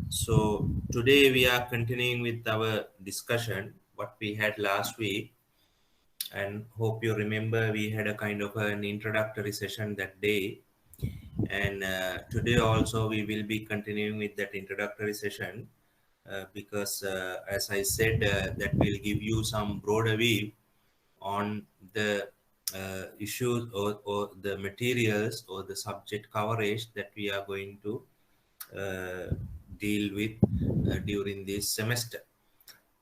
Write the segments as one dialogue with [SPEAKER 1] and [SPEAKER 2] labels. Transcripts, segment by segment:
[SPEAKER 1] So today we are continuing with our discussion what we had last week, and hope you remember we had a kind of an introductory session that day. And today also we will be continuing with that introductory session because as I said, that will give you some broader view on the issues or the materials or the subject coverage that we are going to uh, deal with during this semester.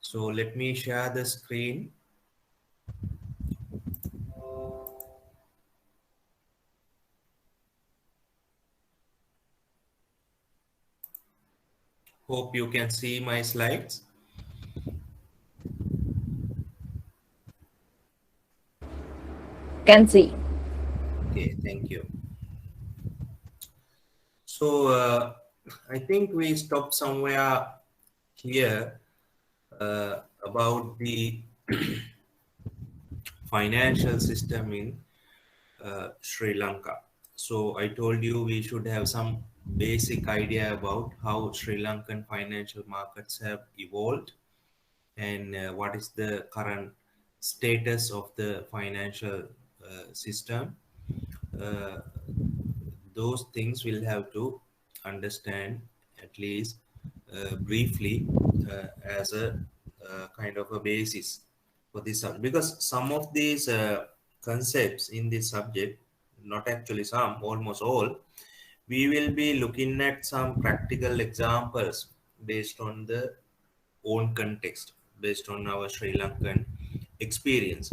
[SPEAKER 1] So let me share the screen. Hope you can see my slides.
[SPEAKER 2] Can see.
[SPEAKER 1] Okay, thank you. So I think we stopped somewhere here about the financial system in Sri Lanka. So I told you we should have some basic idea about how Sri Lankan financial markets have evolved and what is the current status of the financial system. Uh, those things we'll have to understand at least briefly as a kind of a basis for this subject, because some of these concepts in this subject, not actually some, almost all, we will be looking at some practical examples based on the own context, based on our Sri Lankan experience.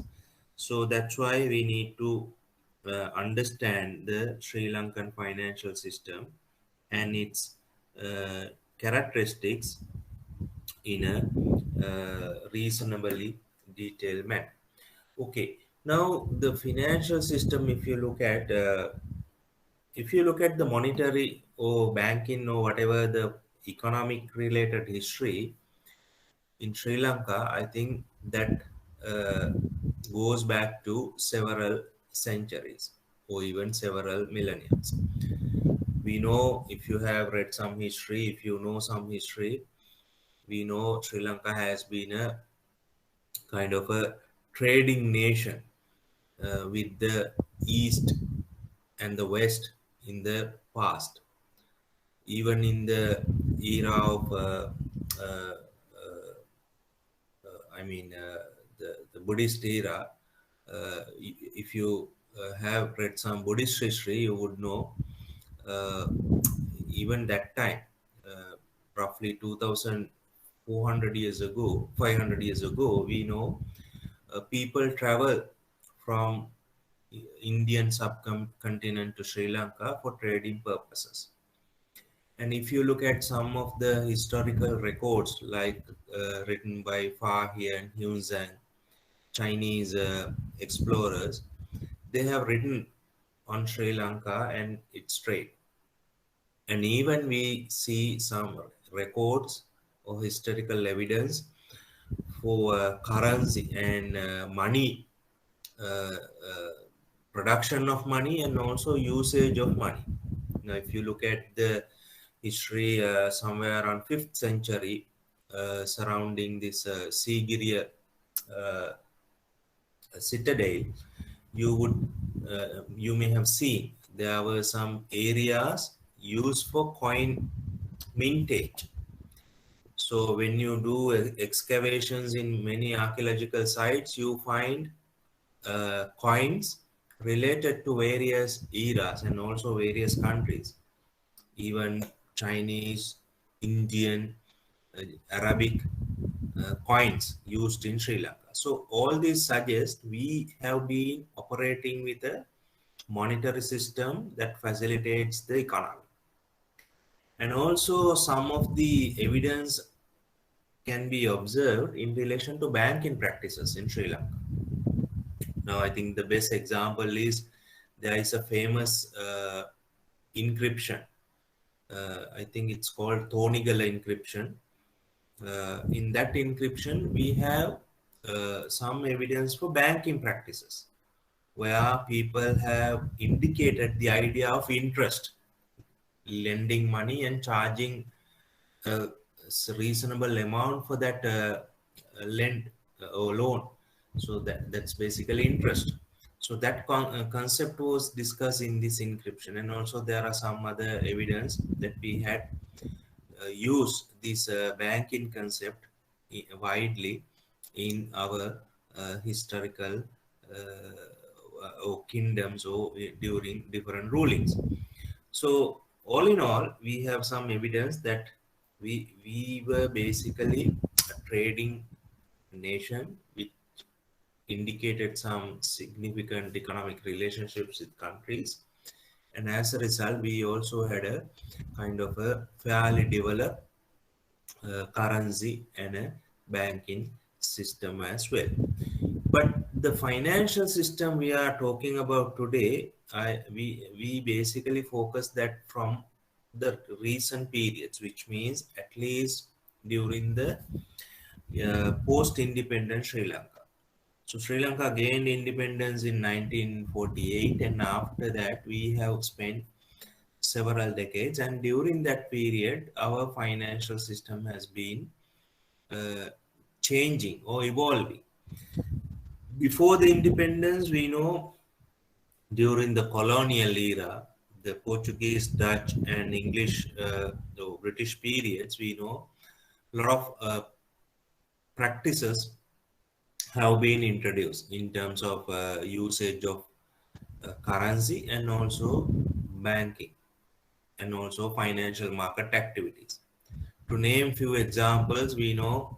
[SPEAKER 1] So that's why we need to understand the Sri Lankan financial system and its uh, characteristics in a reasonably detailed manner. Okay, now the financial system, if you look at the monetary or banking or whatever the economic related history in Sri Lanka, I think that uh, goes back to several centuries or even several millennia. We know, if you have read some history, if you know some history, we know Sri Lanka has been a kind of a trading nation with the East and the West in the past. Even in the era of uh, I mean, the Buddhist era, if you have read some Buddhist history, you would know uh, even that time, roughly 2,400 years ago, 500 years ago, we know people travel from Indian subcontinent to Sri Lanka for trading purposes. And if you look at some of the historical records, like written by Fahia and Hunzang, Chinese explorers, they have written on Sri Lanka and its trade. And even we see some records or historical evidence for currency and money, production of money and also usage of money. Now, if you look at the history somewhere around 5th century surrounding this Sigiriya uh, citadel, you may have seen there were some areas used for coin mintage. So when you do excavations in many archaeological sites, you find coins related to various eras and also various countries, even Chinese, Indian, uh, Arabic coins used in Sri Lanka. So all these suggest we have been operating with a monetary system that facilitates the economy. And also some of the evidence can be observed in relation to banking practices in Sri Lanka. Now, I think the best example is there is a famous encryption. I think it's called Thonigala encryption. In that encryption, we have some evidence for banking practices where people have indicated the idea of interest, lending money and charging a reasonable amount for that lend or loan. So that's basically interest. So that concept was discussed in this encryption, and also there are some other evidence that we had used this banking concept widely in our historical or kingdoms or during different rulings. So all in all, we have some evidence that we were basically a trading nation which indicated some significant economic relationships with countries, and as a result we also had a kind of a fairly developed currency and a banking system as well. But the financial system we are talking about today, we basically focus that from the recent periods, which means at least during the post-independent Sri Lanka. So Sri Lanka gained independence in 1948, and after that we have spent several decades. And during that period, our financial system has been uh, changing or evolving. Before the independence, we know during the colonial era, the Portuguese, Dutch, and English, the British periods, we know a lot of practices have been introduced in terms of usage of currency and also banking and also financial market activities. To name few examples, we know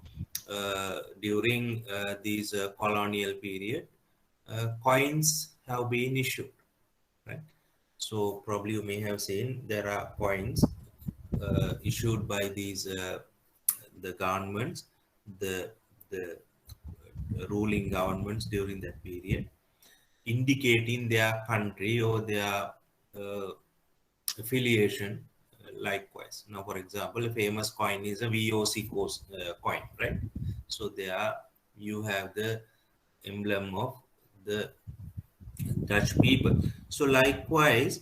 [SPEAKER 1] during these colonial period, coins have been issued, right? So probably you may have seen there are coins issued by these the governments, the the ruling governments during that period, indicating their country or their uh, affiliation. Likewise, now for example, a famous coin is a VOC coin, right? So there you have the emblem of the Dutch people. So likewise,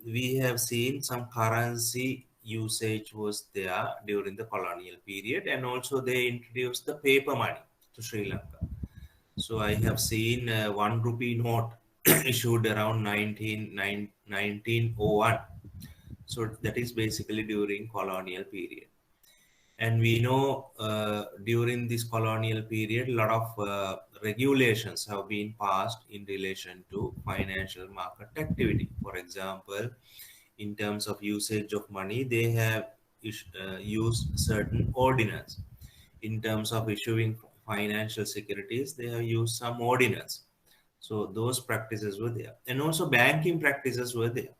[SPEAKER 1] we have seen some currency usage was there during the colonial period, and also they introduced the paper money to Sri Lanka. So I have seen 1 rupee note issued around 1901. So that is basically during colonial period. And we know during this colonial period, a lot of regulations have been passed in relation to financial market activity. For example, in terms of usage of money, they have used certain ordinance. In terms of issuing financial securities, they have used some ordinance. So those practices were there. And also banking practices were there.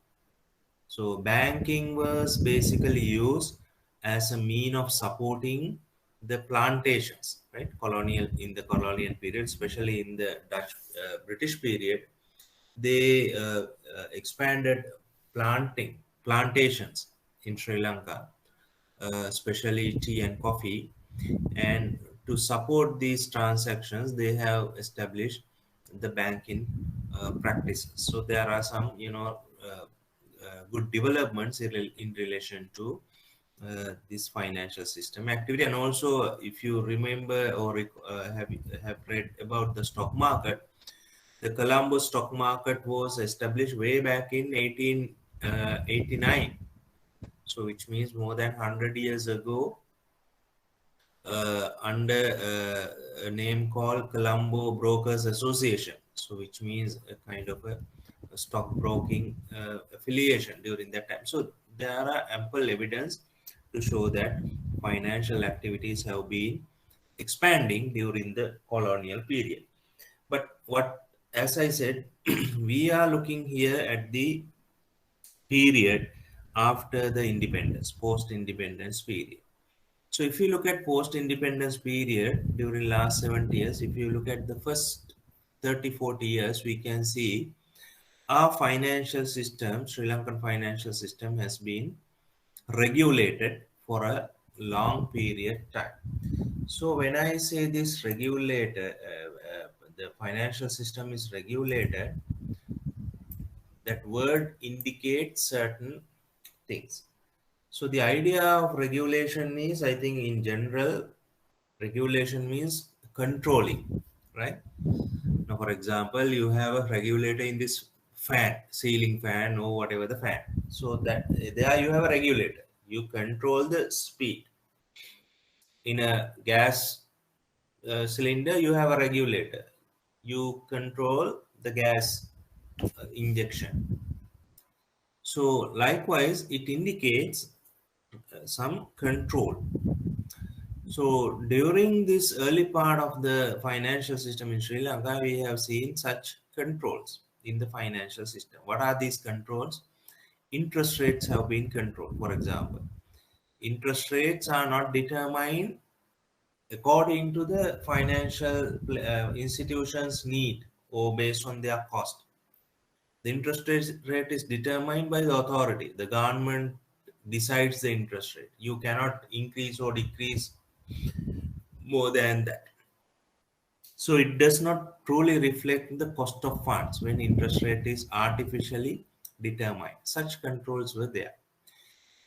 [SPEAKER 1] So banking was basically used as a mean of supporting the plantations, right? Colonial in the colonial period, especially in the Dutch British period, they expanded plantations in Sri Lanka, especially tea and coffee. And to support these transactions, they have established the banking practices. So there are some, good developments in relation to this financial system activity. And also, if you remember or have read about the stock market, the Colombo stock market was established way back in 1889. So, which means more than 100 years ago, under a name called Colombo Brokers Association. So, which means a kind of a stockbroking affiliation during that time. So, there are ample evidence to show that financial activities have been expanding during the colonial period. But what, as I said, we are looking here at the period after the independence, post-independence period. So if you look at post-independence period during last 70 years, if you look at the first 30, 40 years, we can see our financial system, Sri Lankan financial system has been regulated for a long period time. So when I say this regulated, the financial system is regulated, that word indicates certain things. So the idea of regulation is, I think in general, regulation means controlling, right? Now, for example, you have a regulator in this fan, ceiling fan or whatever the fan. So that there you have a regulator. You control the speed. In a gas cylinder, you have a regulator. You control the gas injection. So likewise, it indicates some control. So during this early part of the financial system in Sri Lanka, we have seen such controls in the financial system. What are these controls? Interest rates have been controlled. For example, interest rates are not determined according to the financial institutions' need or based on their cost. The interest rate is determined by the authority. The government decides the interest rate. You cannot increase or decrease more than that. So it does not truly reflect the cost of funds when interest rate is artificially determined. Such controls were there.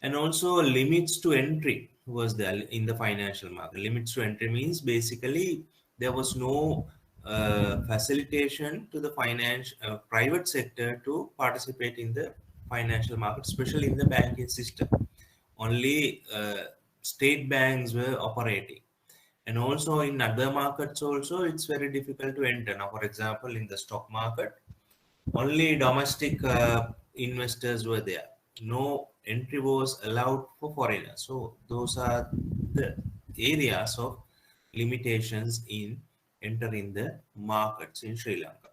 [SPEAKER 1] And also limits to entry was there in the financial market. Limits to entry means basically there was no facilitation to the private sector to participate in the financial market, especially in the banking system. Only state banks were operating, and also in other markets also it's very difficult to enter. Now, for example, in the stock market, only domestic investors were there. No entry was allowed for foreigners. So those are the areas of limitations in entering the markets in Sri Lanka.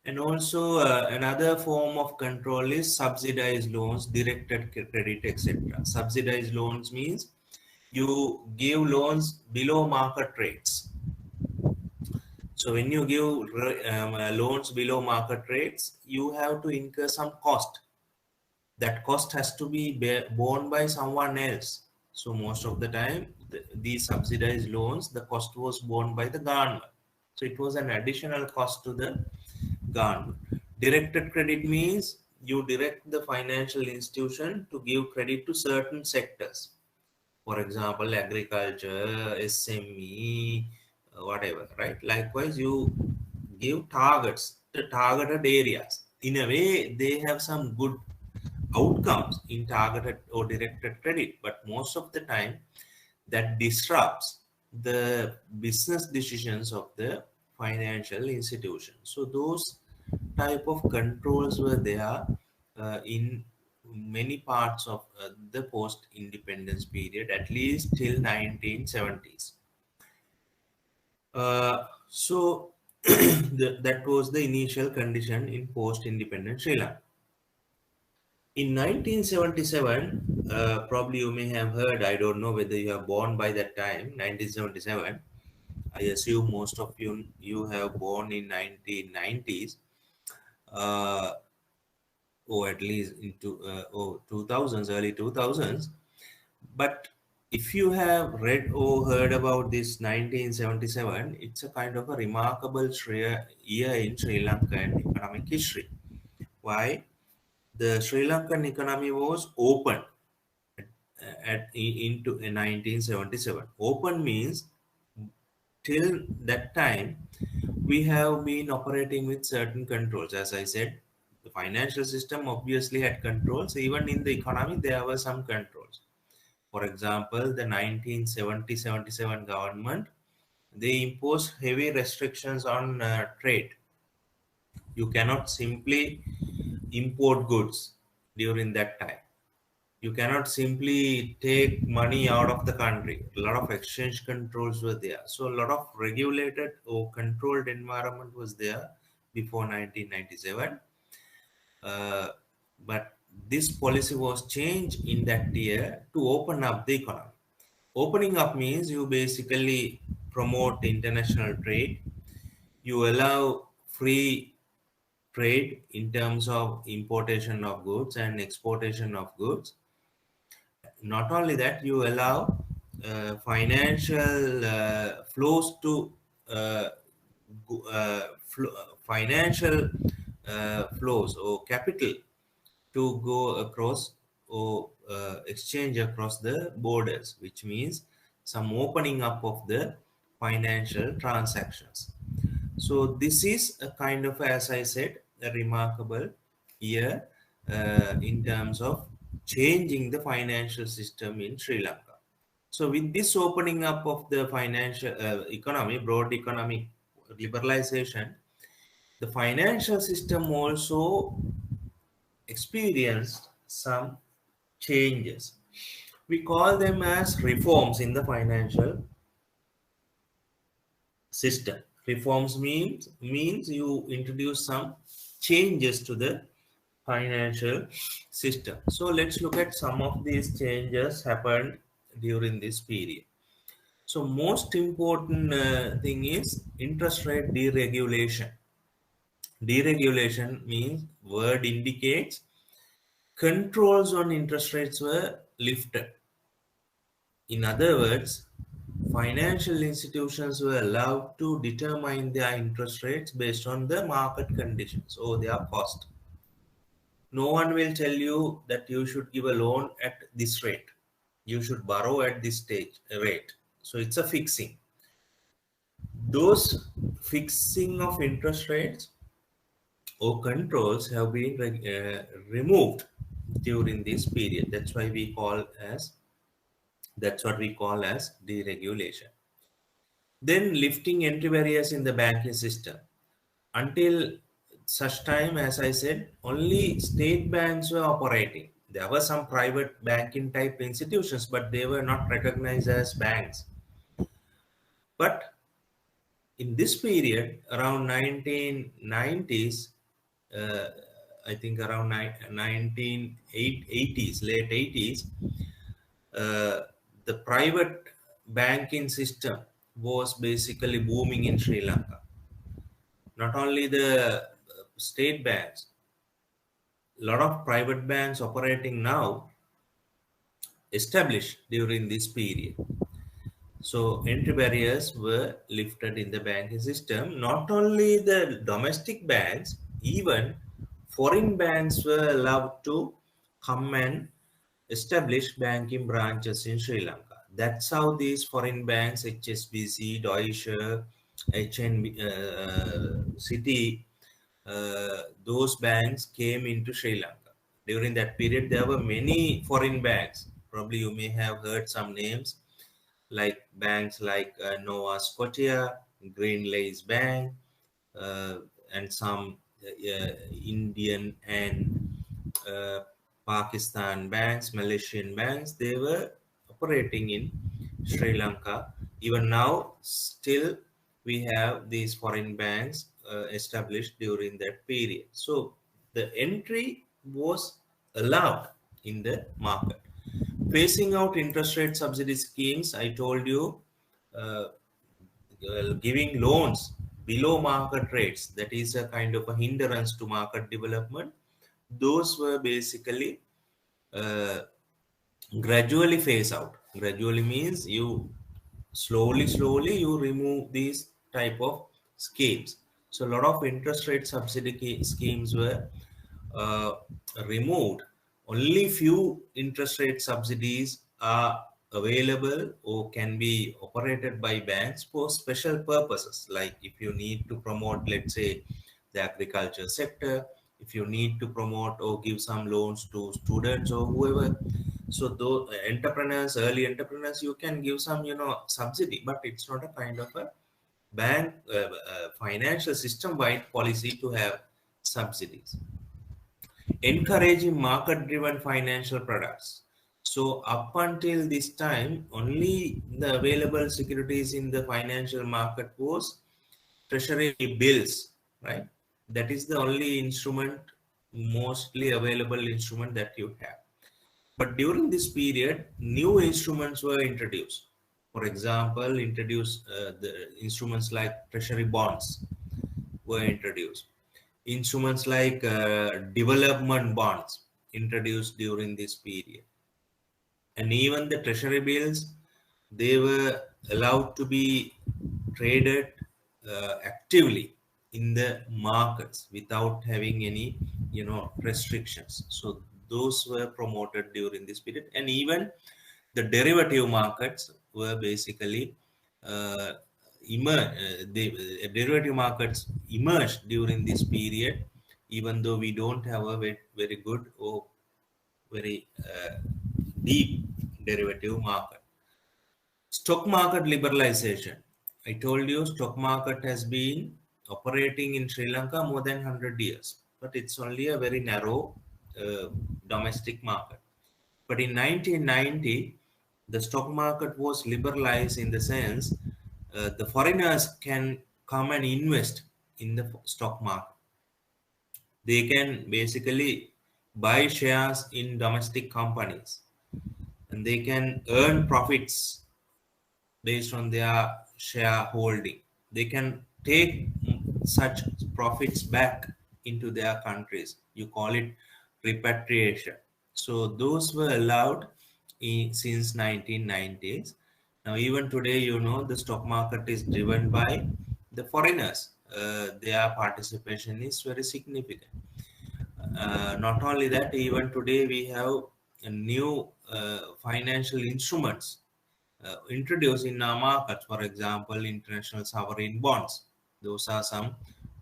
[SPEAKER 1] And also another form of control is subsidized loans, directed credit, etc. Subsidized loans means you give loans below market rates. So when you give loans below market rates, you have to incur some cost. That cost has to be borne by someone else. So most of the time, these subsidized loans, the cost was borne by the government. So it was an additional cost to the government. Directed credit means you direct the financial institution to give credit to certain sectors. For example, agriculture, SME, whatever, right? Likewise, you give targets, the targeted areas. In a way, they have some good outcomes in targeted or directed credit, but most of the time that disrupts the business decisions of the financial institution. So those type of controls were there in many parts of the post-independence period, at least till 1970s. So that was the initial condition in post-independent Sri Lanka. In 1977, probably you may have heard, I don't know whether you are born by that time, 1977. I assume most of you have born in 1990s, or at least into 2000s, early 2000s. But if you have read or heard about this 1977, it's a kind of a remarkable year in Sri Lankan economic history. Why? The Sri Lankan economy was open into 1977. Open means till that time we have been operating with certain controls. As I said, the financial system obviously had controls. Even in the economy, there were some controls. For example, the 1970-77 government, they imposed heavy restrictions on trade. You cannot simply import goods during that time. You cannot simply take money out of the country. A lot of exchange controls were there. So a lot of regulated or controlled environment was there before 1997. Uh, but this policy was changed in that year to open up the economy. Opening up means you basically promote international trade. You allow free trade in terms of importation of goods and exportation of goods. Not only that, you allow financial flows to uh, financial flows or capital to go across or exchange across the borders, which means some opening up of the financial transactions. So this is a kind of, as I said, a remarkable year in terms of changing the financial system in Sri Lanka. So with this opening up of the financial economy, broad economic liberalization, the financial system also experienced some changes. We call them as reforms in the financial system. Reforms means you introduce some changes to the financial system. So let's look at some of these changes happened during this period. So most important thing is interest rate deregulation. Deregulation means word indicates controls on interest rates were lifted. In other words, financial institutions were allowed to determine their interest rates based on the market conditions or their cost. No one will tell you that you should give a loan at this rate. You should borrow at this stage rate. So it's a fixing. Those fixing of interest rates or controls have been removed during this period. That's what we call as deregulation. Then lifting entry barriers in the banking system. Until such time, as I said, only state banks were operating. There were some private banking type institutions, but they were not recognized as banks. But in this period, around 1990s, uh, I think around 1980s, late 80s, uh, the private banking system was basically booming in Sri Lanka. Not only the state banks, a lot of private banks operating now established during this period. So entry barriers were lifted in the banking system. Not only the domestic banks, even foreign banks were allowed to come and establish banking branches in Sri Lanka. That's how these foreign banks, HSBC, Deutsche, HNB, Citi, those banks came into Sri Lanka. During that period, there were many foreign banks. Probably you may have heard some names like banks like Nova Scotia, Green Lace Bank, uh, and some Indian and uh, Pakistan banks, Malaysian banks. They were operating in Sri Lanka. Even now, still we have these foreign banks established during that period. So the entry was allowed in the market. Phasing out interest rate subsidy schemes, I told you, uh, giving loans below market rates, that is a kind of a hindrance to market development. Those were basically uh, gradually phase out. Gradually means you slowly you remove these type of schemes. So a lot of interest rate subsidy schemes were uh, removed. Only few interest rate subsidies are available or can be operated by banks for special purposes, like if you need to promote, let's say, the agriculture sector, if you need to promote or give some loans to students or whoever. So those entrepreneurs, early entrepreneurs, you can give some, subsidy, but it's not a kind of a bank financial system wide policy to have subsidies. Encouraging market driven financial products. So up until this time, only the available securities in the financial market was treasury bills, right? That is the only instrument, mostly available instrument that you have. But during this period, new instruments were introduced. For example, the instruments like treasury bonds were introduced. Instruments like development bonds introduced during this period. And even the treasury bills, they were allowed to be traded actively in the markets without having any restrictions. So those were promoted during this period. And even the derivative markets were basically the derivative markets emerged during this period, even though we don't have a very good or very deep derivative market. Stock market liberalization. I told you stock market has been operating in Sri Lanka more than 100 years, but it's only a very narrow domestic market. But in 1990, the stock market was liberalized in the sense the foreigners can come and invest in the stock market. They can basically buy shares in domestic companies and they can earn profits based on their shareholding. They can take such profits back into their countries. You call it repatriation. So those were allowed since 1990s. Now even today, you know, the stock market is driven by the foreigners. Their participation is very significant. Not only that, even today we have a new financial instruments introduced in our markets. For example, international sovereign bonds. Those are some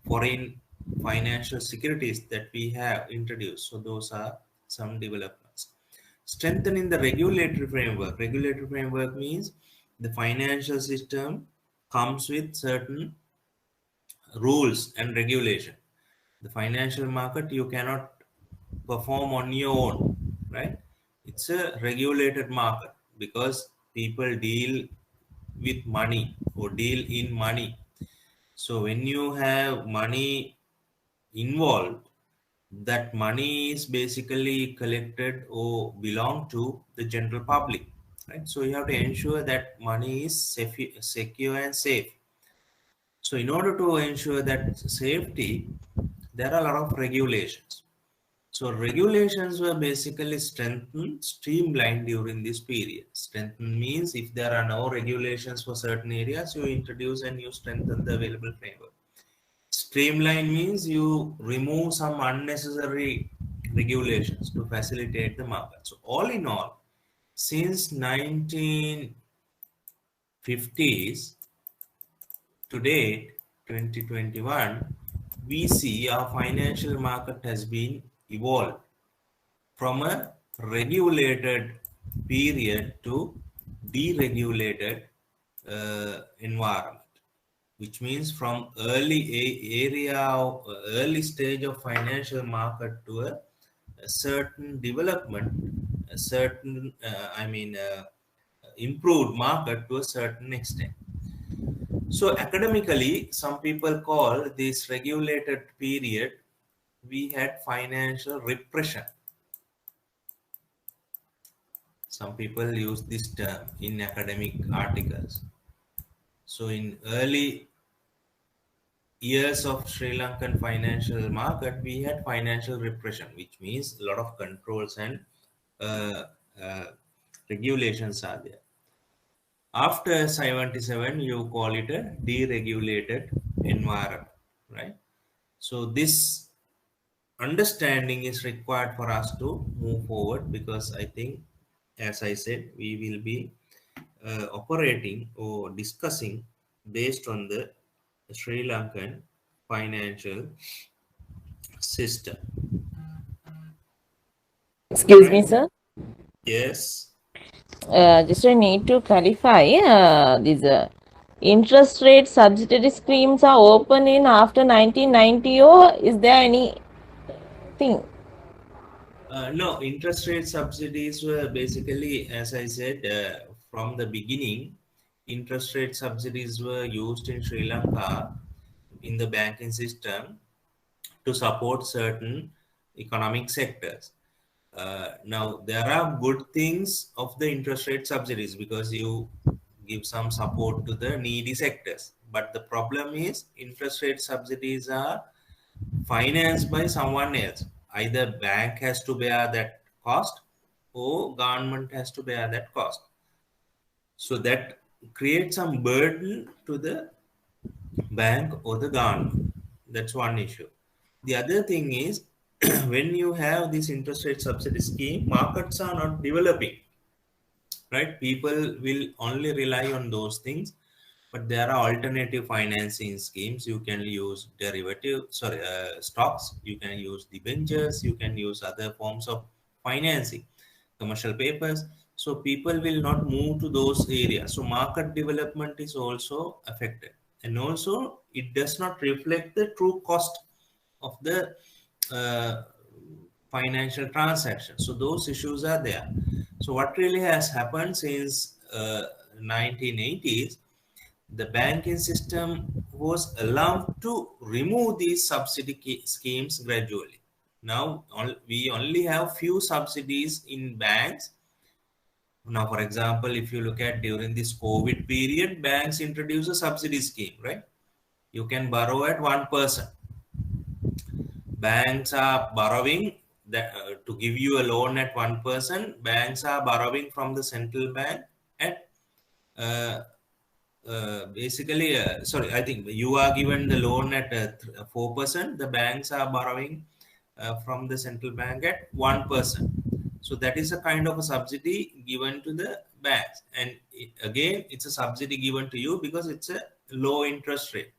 [SPEAKER 1] foreign financial securities that we have introduced. So those are some developments. Strengthening the regulatory framework. Regulatory framework means the financial system comes with certain rules and regulation. The financial market you cannot perform on your own, right? It's a regulated market because people deal with money or deal in money. So when you have money involved, that money is basically collected or belong to the general public, right? So you have to ensure that money is secure and safe. So in order to ensure that safety, there are a lot of regulations. So regulations were basically strengthened, streamlined during this period. Strengthened means if there are no regulations for certain areas, you introduce and you strengthen the available framework. Streamline means you remove some unnecessary regulations to facilitate the market. So all in all, since 1950s to date, 2021, we see our financial market has been evolved from a regulated period to deregulated environment, which means from early stage of financial market to a certain development, a certain improved market to a certain extent. So academically, some people call this regulated period, we had financial repression. Some people use this term in academic articles. So in early years of Sri Lankan financial market, we had financial repression, which means a lot of controls and uh, uh, regulations are there. After 77, you call it a deregulated environment, right? So this understanding is required for us to move forward because I think, as I said, we will be operating or discussing based on the Sri Lankan financial system.
[SPEAKER 2] Excuse me,
[SPEAKER 1] Right?
[SPEAKER 2] sir.
[SPEAKER 1] Yes.
[SPEAKER 2] Just I need to clarify these interest rate subsidy schemes are open in after 1990, or is there anything?
[SPEAKER 1] No, interest rate subsidies were basically, as I said, from the beginning, interest rate subsidies were used in Sri Lanka in the banking system to support certain economic sectors. Now, there are good things of the interest rate subsidies because you give some support to the needy sectors. But the problem is interest rate subsidies are financed by someone else. Either bank has to bear that cost or government has to bear that cost. So that creates some burden to the bank or the government. That's one issue. The other thing is when you have this interest rate subsidy scheme, markets are not developing, right? People will only rely on those things, but there are alternative financing schemes. You can use stocks, you can use debentures, you can use other forms of financing, commercial papers. So people will not move to those areas. So market development is also affected. And also it does not reflect the true cost of the uh, financial transaction. So those issues are there. So what really has happened since 1980s, the banking system was allowed to remove these schemes gradually. Now we only have few subsidies in banks. Now, for example, if you look at during this COVID period, banks introduce a subsidy scheme, right? You can borrow at 1%. Banks are borrowing that to give you a loan at 1%. Banks are borrowing from the central bank at uh, sorry, I think you are given the loan at 4%. The banks are borrowing from the central bank at 1%. So that is a kind of a subsidy given to the banks. And again, it's a subsidy given to you because it's a low interest rate.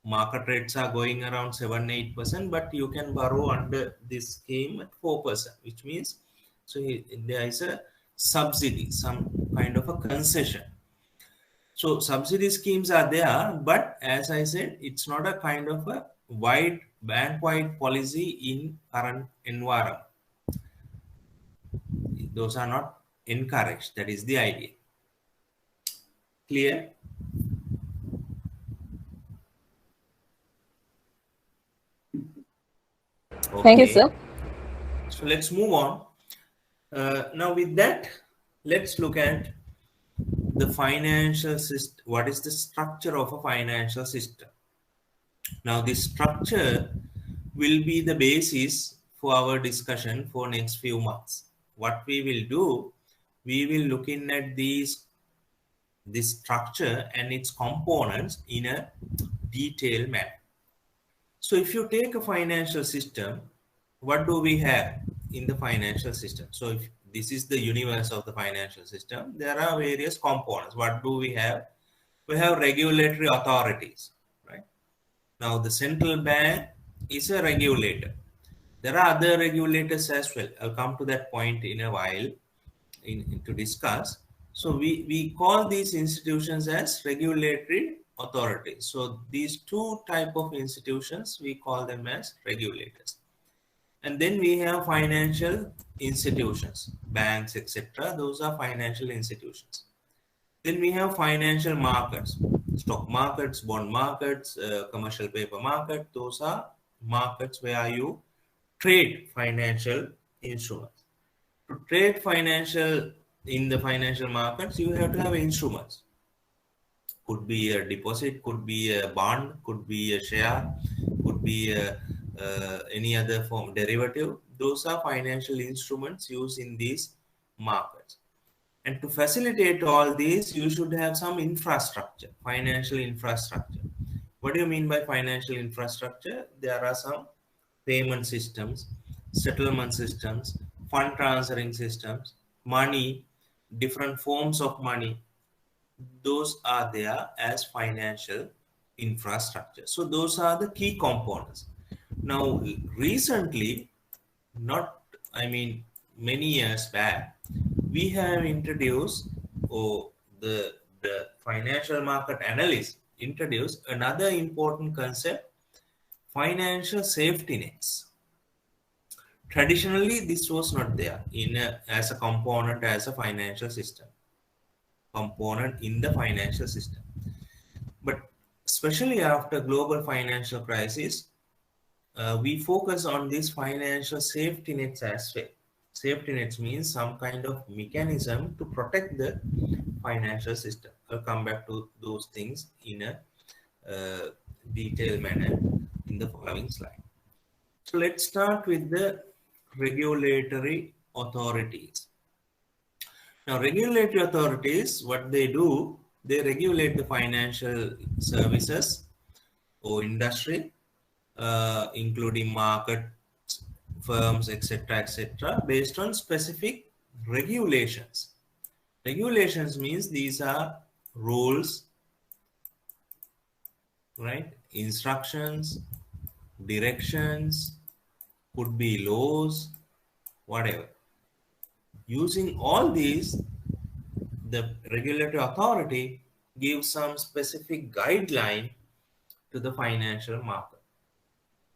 [SPEAKER 1] Market rates are going around 7-8%, but you can borrow under this scheme at 4%, which means so there is a subsidy, some kind of a concession. So subsidy schemes are there, but as I said, it's not a kind of a wide bank-wide policy in current environment. Those are not encouraged. That is the idea. Clear?
[SPEAKER 2] Thank you,
[SPEAKER 1] Okay.
[SPEAKER 2] sir.
[SPEAKER 1] So let's move on. Now with that, let's look at the financial system. What is the structure of a financial system? Now this structure will be the basis for our discussion for next few months. What we will do, we will look in at this structure and its components in a detailed manner. So if you take a financial system, what do we have in the financial system? So if this is the universe of the financial system, there are various components. What do we have? We have regulatory authorities, right? Now the central bank is a regulator. There are other regulators as well. I'll come to that point in a while to discuss. So we call these institutions as regulatory authorities. So these two type of institutions, we call them as regulators. And then we have financial institutions, banks, etc. Those are financial institutions. Then we have financial markets, stock markets, bond markets, commercial paper market. Those are markets where you trade financial instruments. To trade financial in the financial markets, you have to have instruments. Could be a deposit, could be a bond, could be a share, could be any other form derivative. Those are financial instruments used in these markets. And to facilitate all these, you should have some infrastructure, financial infrastructure. What do you mean by financial infrastructure? There are some payment systems, settlement systems, fund transferring systems, money, different forms of money. Those are there as financial infrastructure. So those are the key components. Now, recently, not, I mean, many years back, we have introduced, or the financial market analyst introduced another important concept, financial safety nets. Traditionally, this was not there as a component as a financial system, component in the financial system. But especially after global financial crisis, we focus on these financial safety nets as well. Safety nets means some kind of mechanism to protect the financial system. I'll come back to those things in a detailed manner in the following slide. So let's start with the regulatory authorities. Now, regulatory authorities, what they do, they regulate the financial services or industry, including market firms, etc., based on specific regulations. Regulations means these are rules, right? Instructions, directions, could be laws, whatever. Using all these, the regulatory authority gives some specific guideline to the financial market.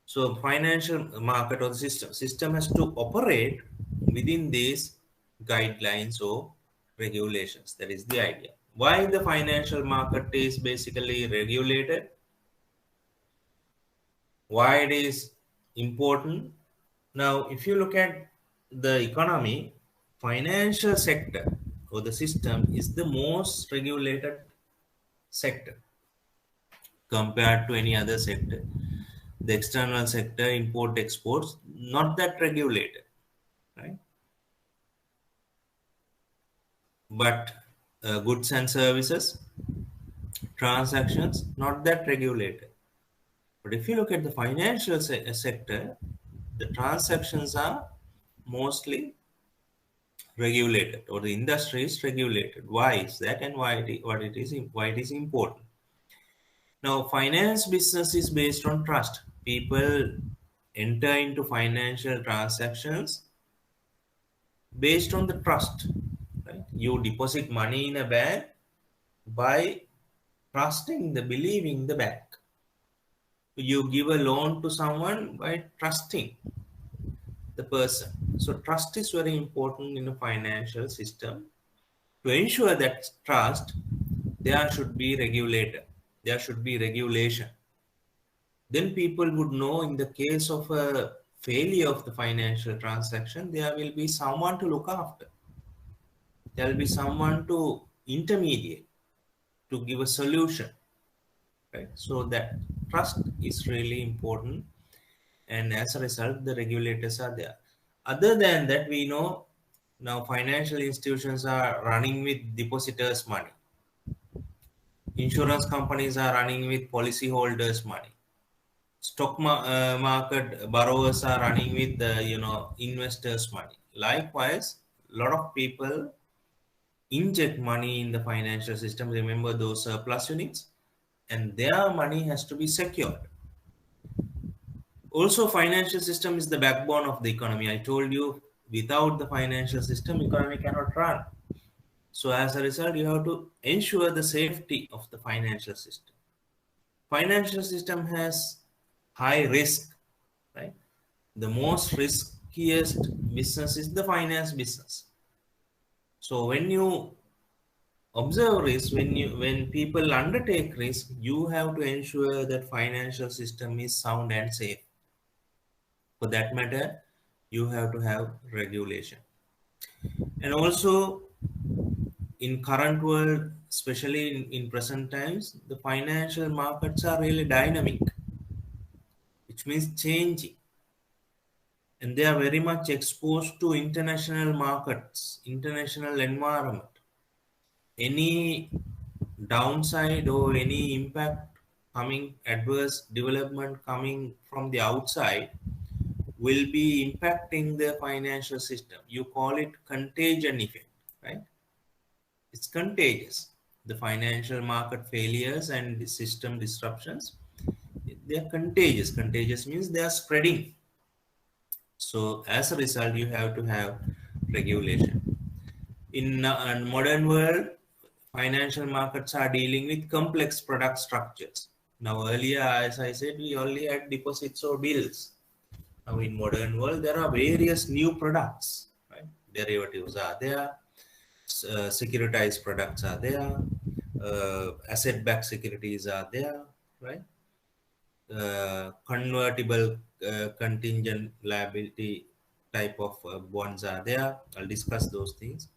[SPEAKER 1] So financial market or the system has to operate within these guidelines or regulations. That is the idea. Why the financial market is basically regulated? Why it is important? Now, if you look at the economy, financial sector or the system is the most regulated sector compared to any other sector. The external sector, import exports, not that regulated, right? But goods and services, transactions, not that regulated. But if you look at the financial sector, the transactions are mostly regulated, or the industry is regulated. Why is that, and why it is important? Now, finance business is based on trust. People enter into financial transactions based on the trust. Right? You deposit money in a bank by trusting the believing the bank. You give a loan to someone by trusting the person. So trust is very important in a financial system. To ensure that trust, there should be regulator. There should be regulation. Then people would know in the case of a failure of the financial transaction, there will be someone to look after. There will be someone to intermediate, to give a solution. Right? So that trust is really important, and as a result, the regulators are there. Other than that, we know now financial institutions are running with depositors' money. Insurance companies are running with policyholders' money. Market borrowers are running with the investors' money. Likewise, a lot of people inject money in the financial system. Remember those surplus units, and their money has to be secured. Also, financial system is the backbone of the economy. I told you, without the financial system, economy cannot run. So as a result, you have to ensure the safety of the financial system. Financial system has high risk, right? The most riskiest business is the finance business. So when you observe risk, when people undertake risk, you have to ensure that financial system is sound and safe. For that matter, you have to have regulation. And also in current world, especially in present times, the financial markets are really dynamic, which means changing. And they are very much exposed to international markets, international environment. Any downside or any impact coming, adverse development coming from the outside will be impacting the financial system. You call it contagion effect, right? It's contagious. The financial market failures and the system disruptions, they are contagious. Contagious means they are spreading. So as a result, you have to have regulation. In a modern world, financial markets are dealing with complex product structures. Now earlier, as I said, we only had deposits or bills. Now in modern world, there are various new products, right? Derivatives are there, securitized products are there, asset-backed securities are there, right? Convertible contingent liability type of bonds are there. I'll discuss those things.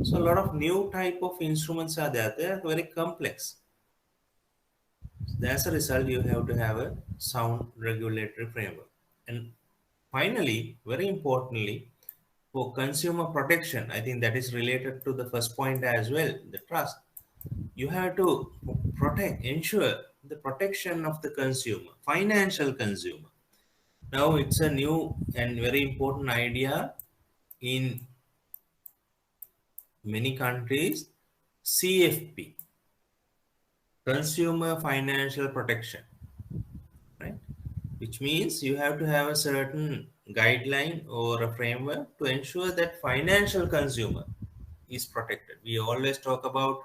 [SPEAKER 1] So a lot of new type of instruments are there. They are very complex. As a result, you have to have a sound regulatory framework. And finally, very importantly, for consumer protection, I think that is related to the first point as well, the trust. You have to ensure the protection of the consumer, financial consumer. Now it's a new and very important idea in many countries, CFP, Consumer Financial Protection, right? Which means you have to have a certain guideline or a framework to ensure that financial consumer is protected. We always talk about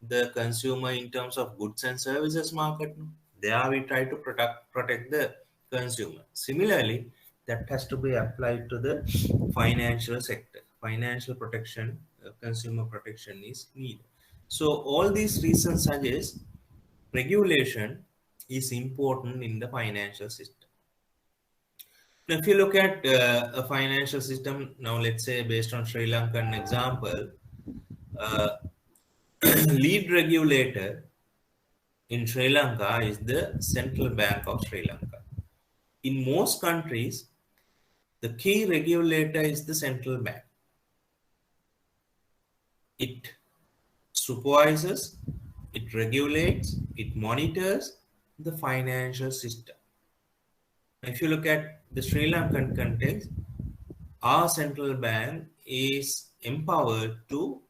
[SPEAKER 1] the consumer in terms of goods and services market. There we try to protect the consumer. Similarly, that has to be applied to the financial sector. Financial protection, consumer protection is needed. So all these reasons suggest regulation is important in the financial system. Now, if you look at a financial system, now let's say based on Sri Lankan example, uh, lead regulator in Sri Lanka is the Central Bank of Sri Lanka. In most countries, the key regulator is the central bank. It supervises, it regulates, it monitors the financial system. If you look at the Sri Lankan context, our central bank is empowered to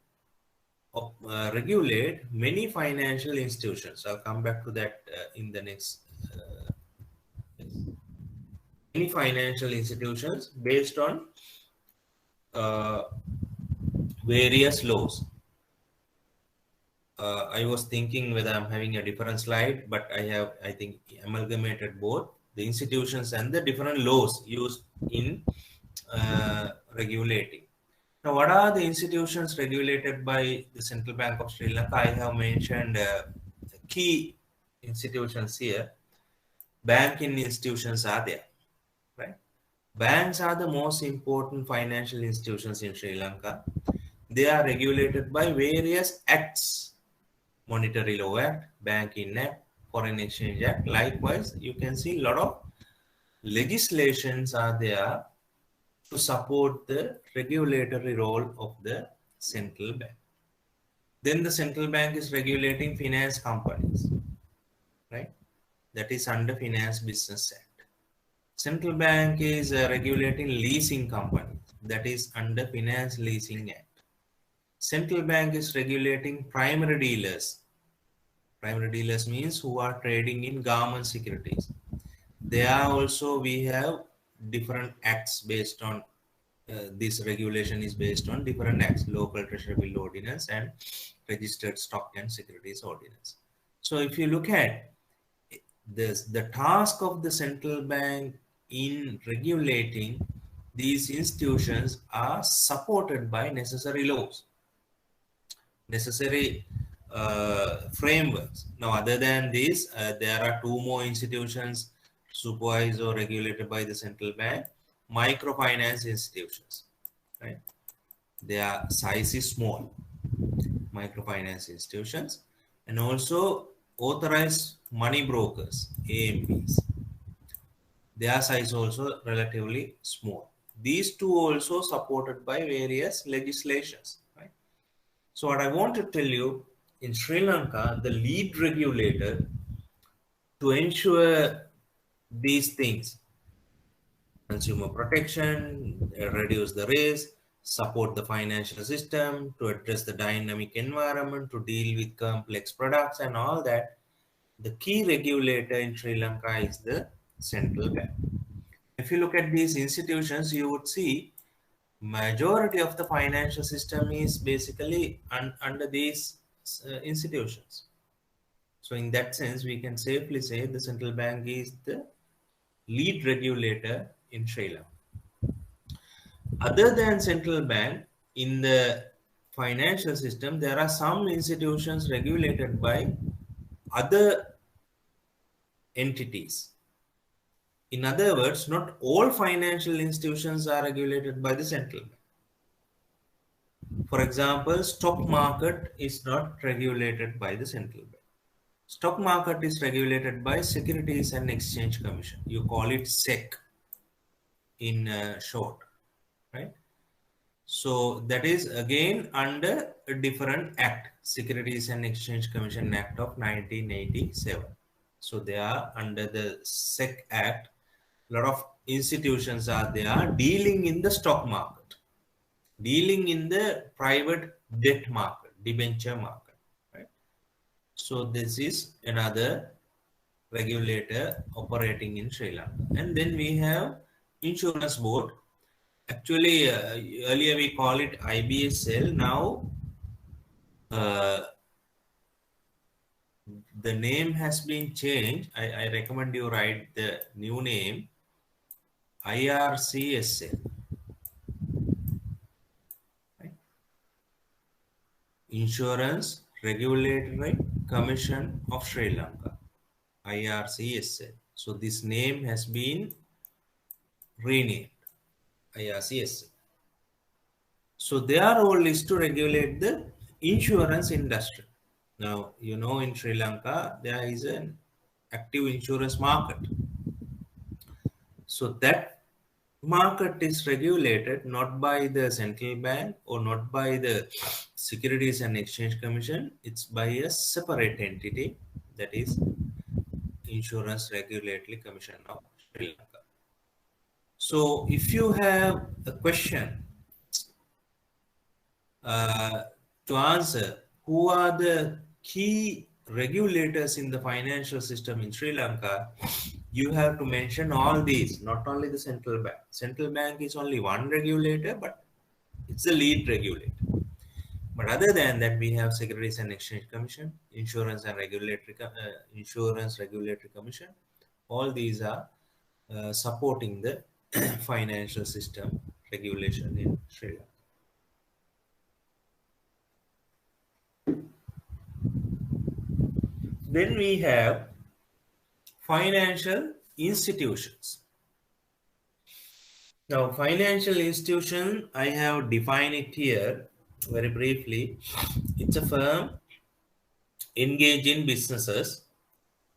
[SPEAKER 1] regulate many financial institutions. I'll come back to that in the next. Many financial institutions based on uh, various laws. I was thinking whether I'm having a different slide, but I think, amalgamated both the institutions and the different laws used in regulating. Now, what are the institutions regulated by the Central Bank of Sri Lanka? I have mentioned key institutions here. Banking institutions are there, right? Banks are the most important financial institutions in Sri Lanka. They are regulated by various acts: Monetary Law Act, Banking Act, Foreign Exchange Act. Likewise, you can see a lot of legislations are there to support the regulatory role of the central bank. Then the central bank is regulating finance companies, right? That is under Finance Business Act. Central bank is regulating leasing companies. That is under Finance Leasing Act. Central bank is regulating primary dealers. Primary dealers means who are trading in government securities. There also we have different acts based on this regulation is based on different acts: local treasury bill ordinance and registered stock and securities ordinance. So if you look at this, the task of the central bank in regulating these institutions are supported by necessary laws, necessary frameworks. Now, other than this, there are two more institutions supervised or regulated by the central bank: microfinance institutions, right? Their size is small, microfinance institutions, and also authorized money brokers, AMBs. Their size also relatively small. These two also supported by various legislations, right? So what I want to tell you, in Sri Lanka, the lead regulator to ensure these things: consumer protection, reduce the risk, support the financial system, to address the dynamic environment, to deal with complex products and all that, the key regulator in Sri Lanka is the central bank. If you look at these institutions, you would see majority of the financial system is basically under these institutions. So in that sense, we can safely say the central bank is the lead regulator in Sri Lanka. Other than central bank, in the financial system, there are some institutions regulated by other entities. In other words, not all financial institutions are regulated by the central bank. For example, stock market is not regulated by the central bank. Stock market is regulated by Securities and Exchange Commission. You call it SEC in short, right? So that is again under a different act, Securities and Exchange Commission Act of 1987. So they are under the SEC Act, lot of institutions are there dealing in the stock market, dealing in the private debt market, debenture market, right? So this is another regulator operating in Sri Lanka. And then we have insurance board. Actually, earlier we call it IBSL. Now the name has been changed. I recommend you write the new name, IRCSL, right? Insurance Regulatory Commission of Sri Lanka, IRCSL. So this name has been renamed, IRCSL. So their role is to regulate the insurance industry. Now, you know, in Sri Lanka, there is an active insurance market. So that market is regulated not by the central bank or not by the Securities and Exchange Commission. It's by a separate entity, that is Insurance Regulatory Commission of Sri Lanka. So if you have a question to answer, who are the key regulators in the financial system in Sri Lanka, you have to mention all these, not only the central bank. Central bank is only one regulator, but it's the lead regulator. But other than that, we have Securities and Exchange Commission, Insurance Regulatory Commission. All these are supporting the financial system regulation in Sri Lanka. Then we have financial institutions. Now, financial institution, I have defined it here very briefly. It's a firm engaged in businesses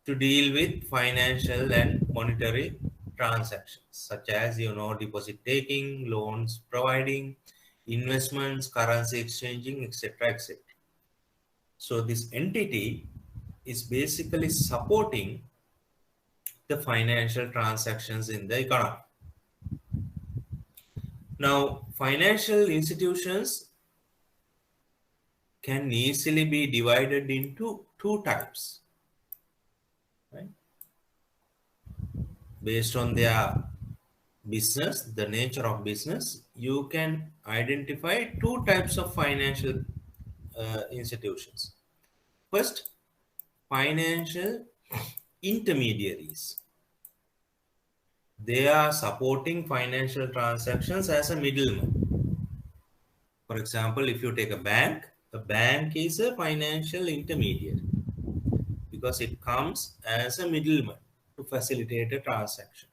[SPEAKER 1] to deal with financial and monetary transactions, such as, you know, deposit taking, loans providing, investments, currency exchanging, etc., etc. So this entity is basically supporting the financial transactions in the economy. Now, financial institutions can easily be divided into two types, right? Based on their business, the nature of business, you can identify two types of financial institutions. First, financial intermediaries. They are supporting financial transactions as a middleman. For example, if you take a bank is a financial intermediary because it comes as a middleman to facilitate a transaction.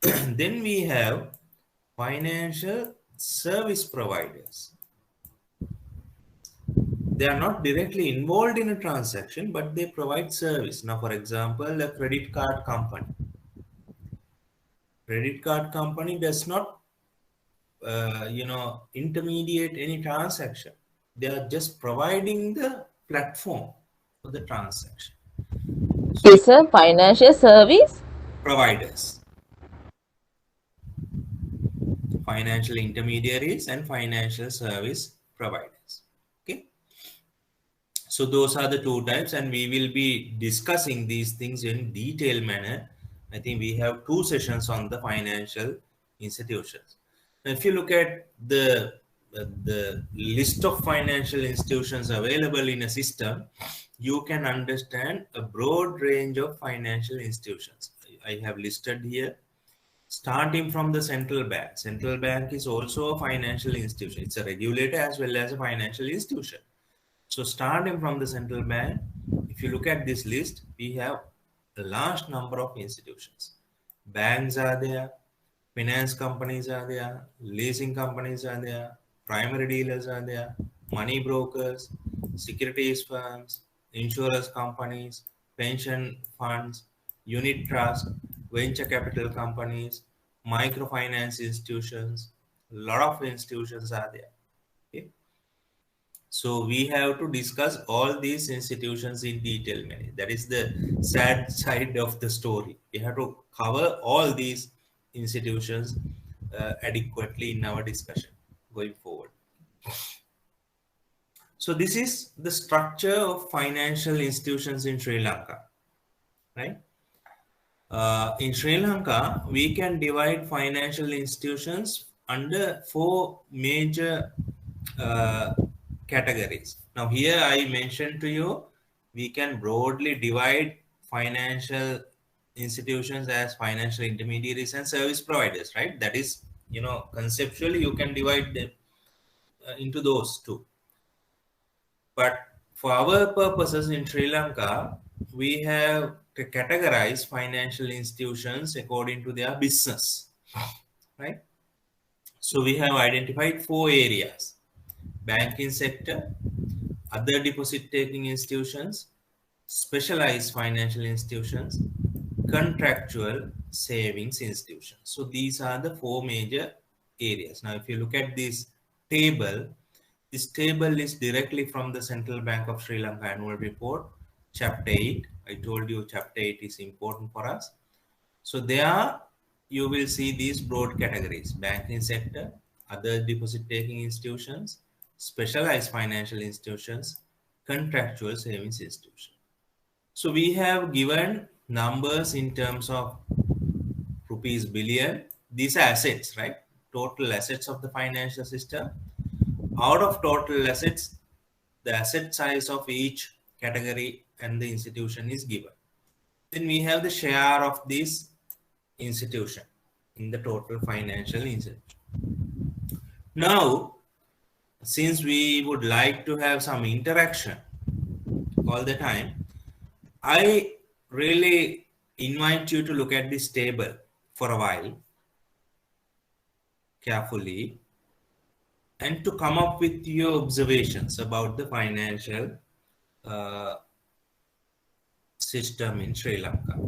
[SPEAKER 1] Then we have financial service providers. They are not directly involved in a transaction, but they provide service. Now, for example, a credit card company. Credit card company does not, intermediate any transaction. They are just providing the platform for the transaction. So,
[SPEAKER 2] Is a financial service
[SPEAKER 1] providers, financial intermediaries and financial service providers. Okay. So those are the two types, and we will be discussing these things in detailed manner. I think we have two sessions on the financial institutions. Now, if you look at the list of financial institutions available in a system, you can understand a broad range of financial institutions. I have listed here, starting from the central bank. Central bank is also a financial institution. It's a regulator as well as a financial institution. So starting from the central bank, if you look at this list, we have a large number of institutions. Banks are there, finance companies are there, leasing companies are there, primary dealers are there, money brokers, securities firms, insurance companies, pension funds, unit trust, venture capital companies, microfinance institutions. A lot of institutions are there. Okay. So we have to discuss all these institutions in detail, man. That is the sad side of the story. We have to cover all these institutions adequately in our discussion going forward. So this is the structure of financial institutions in Sri Lanka, right? In Sri Lanka, we can divide financial institutions under four major uh, categories. Now, here I mentioned to you, we can broadly divide financial institutions as financial intermediaries and service providers, right? That is, conceptually, you can divide them into those two. But for our purposes in Sri Lanka, we have to categorize financial institutions according to their business, right? So we have identified four areas: banking sector, other deposit taking institutions, specialized financial institutions, contractual savings institutions. So these are the four major areas. Now, if you look at table, this table is directly from the Central Bank of Sri Lanka annual report, chapter 8. I told you chapter 8 is important for us. So there you will see these broad categories: banking sector, other deposit taking institutions, specialized financial institutions, contractual savings institutions. So we have given numbers in terms of rupees billion. These are assets, right? Total assets of the financial system. Out of total assets, the asset size of each category and the institution is given. Then we have the share of this institution in the total financial institution. Now, since we would like to have some interaction all the time, I really invite you to look at this table for a while carefully and to come up with your observations about the financial uh, system in Sri Lanka.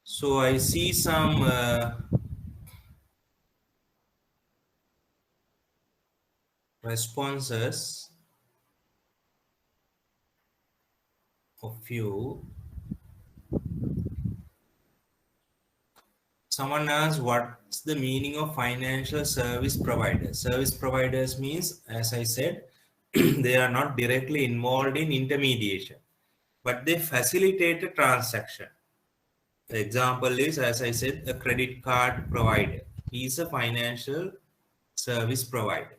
[SPEAKER 1] So I see some responses of you. Someone asked, what's the meaning of financial service providers? Service providers means, as I said, they are not directly involved in intermediation, but they facilitate a transaction. The example is, as I said, a credit card provider. He is a financial service provider.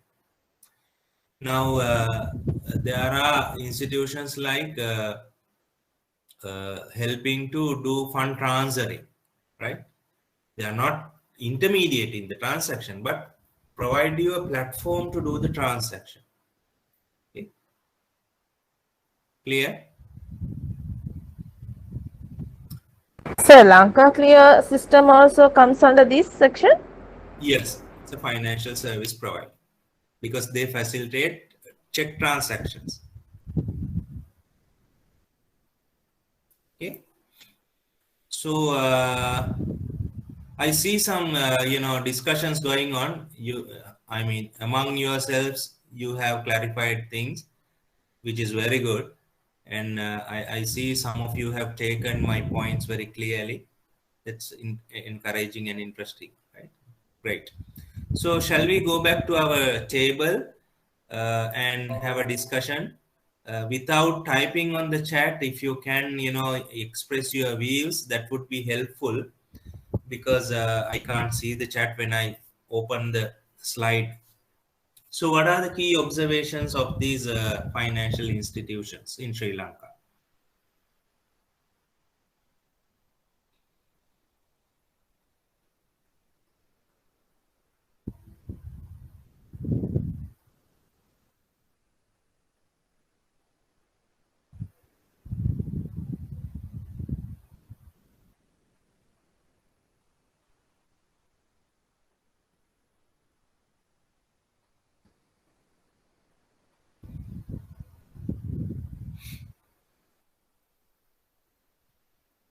[SPEAKER 1] Now, there are institutions like helping to do fund transferring, right? They are not intermediating the transaction, but provide you a platform to do the transaction. Okay? Clear?
[SPEAKER 2] Sir, Lanka Clear system also comes under this section?
[SPEAKER 1] Yes, it's a financial service provider. because they facilitate check transactions. Okay, so I see some discussions going on. I mean, among yourselves, you have clarified things, which is very good, and I see some of you have taken my points very clearly. That's encouraging and interesting, right? Great. So, shall we go back to our table and have a discussion? Without typing on the chat, if you can, express your views, that would be helpful because I can't see the chat when I open the slide. So, what are the key observations of these financial institutions in Sri Lanka?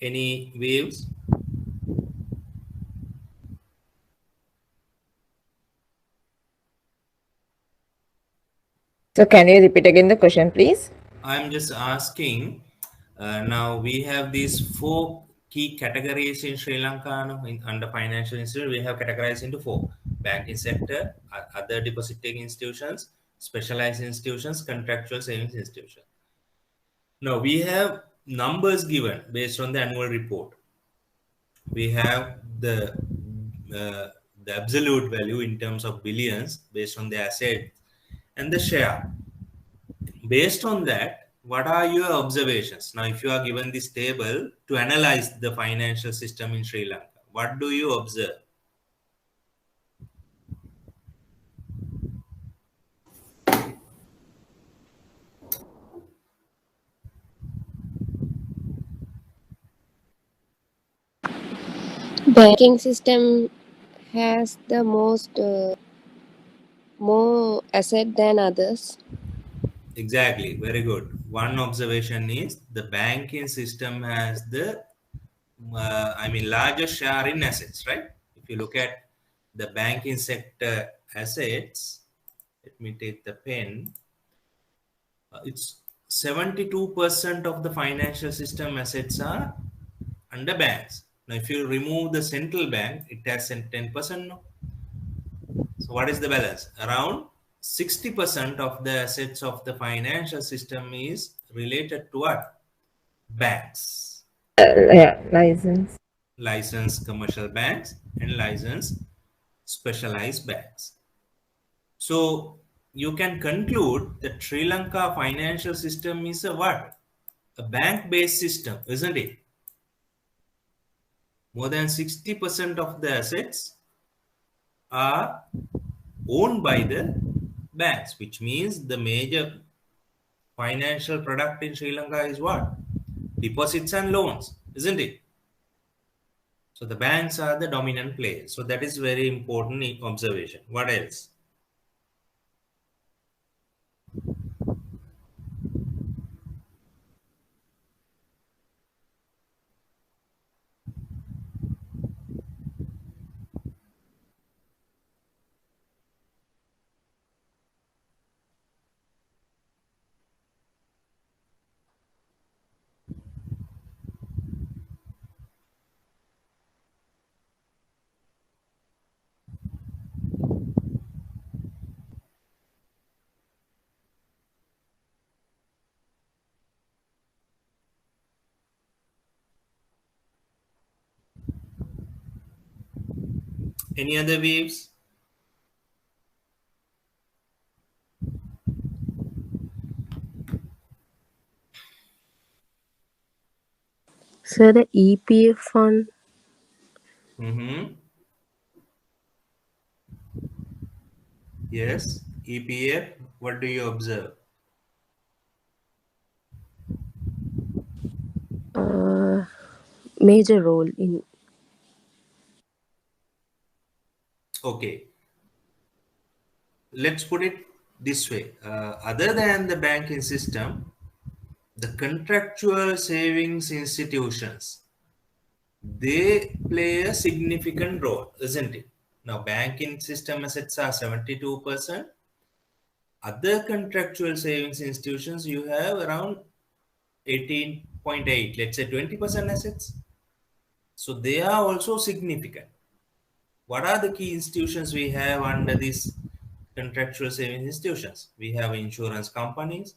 [SPEAKER 1] Any views?
[SPEAKER 2] So can you repeat again the question, please?
[SPEAKER 1] I'm just asking. Now we have these four key categories in Sri Lanka. No? Under financial institution, we have categorized into four: banking sector, other deposit-taking institutions, specialized institutions, contractual savings institutions. Now we have numbers given based on the annual report. We have uh, the absolute value in terms of billions based on the asset and the share. Based on that, what are your observations? Now, if you are given this table to analyze the financial system in Sri Lanka, what do you observe?
[SPEAKER 3] Banking system has the more asset than others.
[SPEAKER 1] Exactly, very good. One observation is the banking system has the, larger share in assets, right? If you look at the banking sector assets, let me take the pen. It's 72% of the financial system assets are under banks. Now, if you remove the central bank, it has 10%. No? So, what is the balance? Around 60% of the assets of the financial system is related to what? Banks,
[SPEAKER 2] Yeah, license.
[SPEAKER 1] licensed commercial banks, and licensed specialized banks. So, you can conclude that Sri Lanka financial system is a what? A bank-based system, isn't it? More than 60% of the assets are owned by the banks, which means the major financial product in Sri Lanka is what? Deposits and loans, isn't it? So the banks are the dominant players. So that is very important observation. What else? Any other waves?
[SPEAKER 3] So the EPF fund,
[SPEAKER 1] Mm-hmm. Yes. EPF. What do you observe?
[SPEAKER 3] major role in
[SPEAKER 1] Okay. let's put it this way. Other than the banking system, the contractual savings institutions, they play a significant role, isn't it? Now, banking system assets are 72%. Other contractual savings institutions, you have around 18.8, let's say 20% assets. So they are also significant. What are the key institutions we have under these contractual savings institutions? We have insurance companies,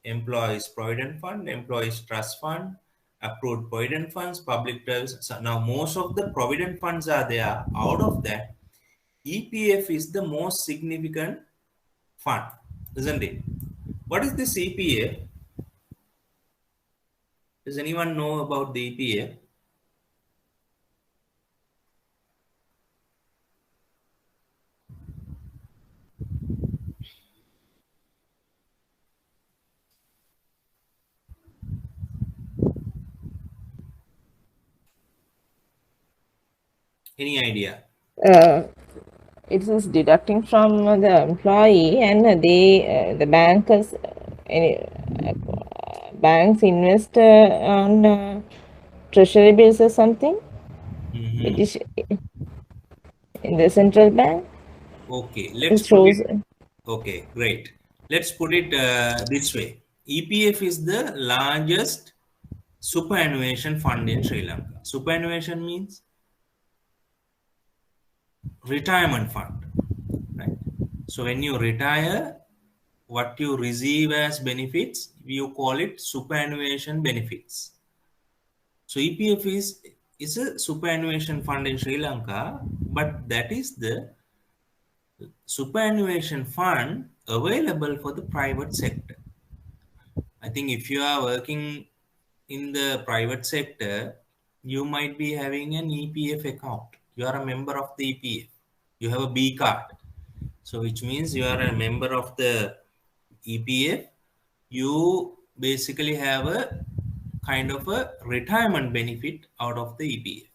[SPEAKER 1] employees provident fund, employees trust fund, approved provident funds, public service. So now most of the provident funds are there. Out of that, EPF is the most significant fund, isn't it? What is this EPF? Does anyone know about the EPF? Any idea?
[SPEAKER 2] It is deducting from the employee, and the bankers, banks invest on treasury bills or something. It is in the central bank.
[SPEAKER 1] Okay,
[SPEAKER 2] It
[SPEAKER 1] let's put
[SPEAKER 2] shows.
[SPEAKER 1] it. Okay, great. Let's put it this way. EPF is the largest superannuation fund in Sri Lanka. Superannuation means retirement fund, right? So when you retire, what you receive as benefits, you call it superannuation benefits. So EPF is a superannuation fund in Sri Lanka, but that is the superannuation fund available for the private sector. I think if you are working in the private sector, you might be having an EPF account. You are a member of the EPF. You have a B card. So which means you are a member of the EPF. You basically have a kind of a retirement benefit out of the EPF.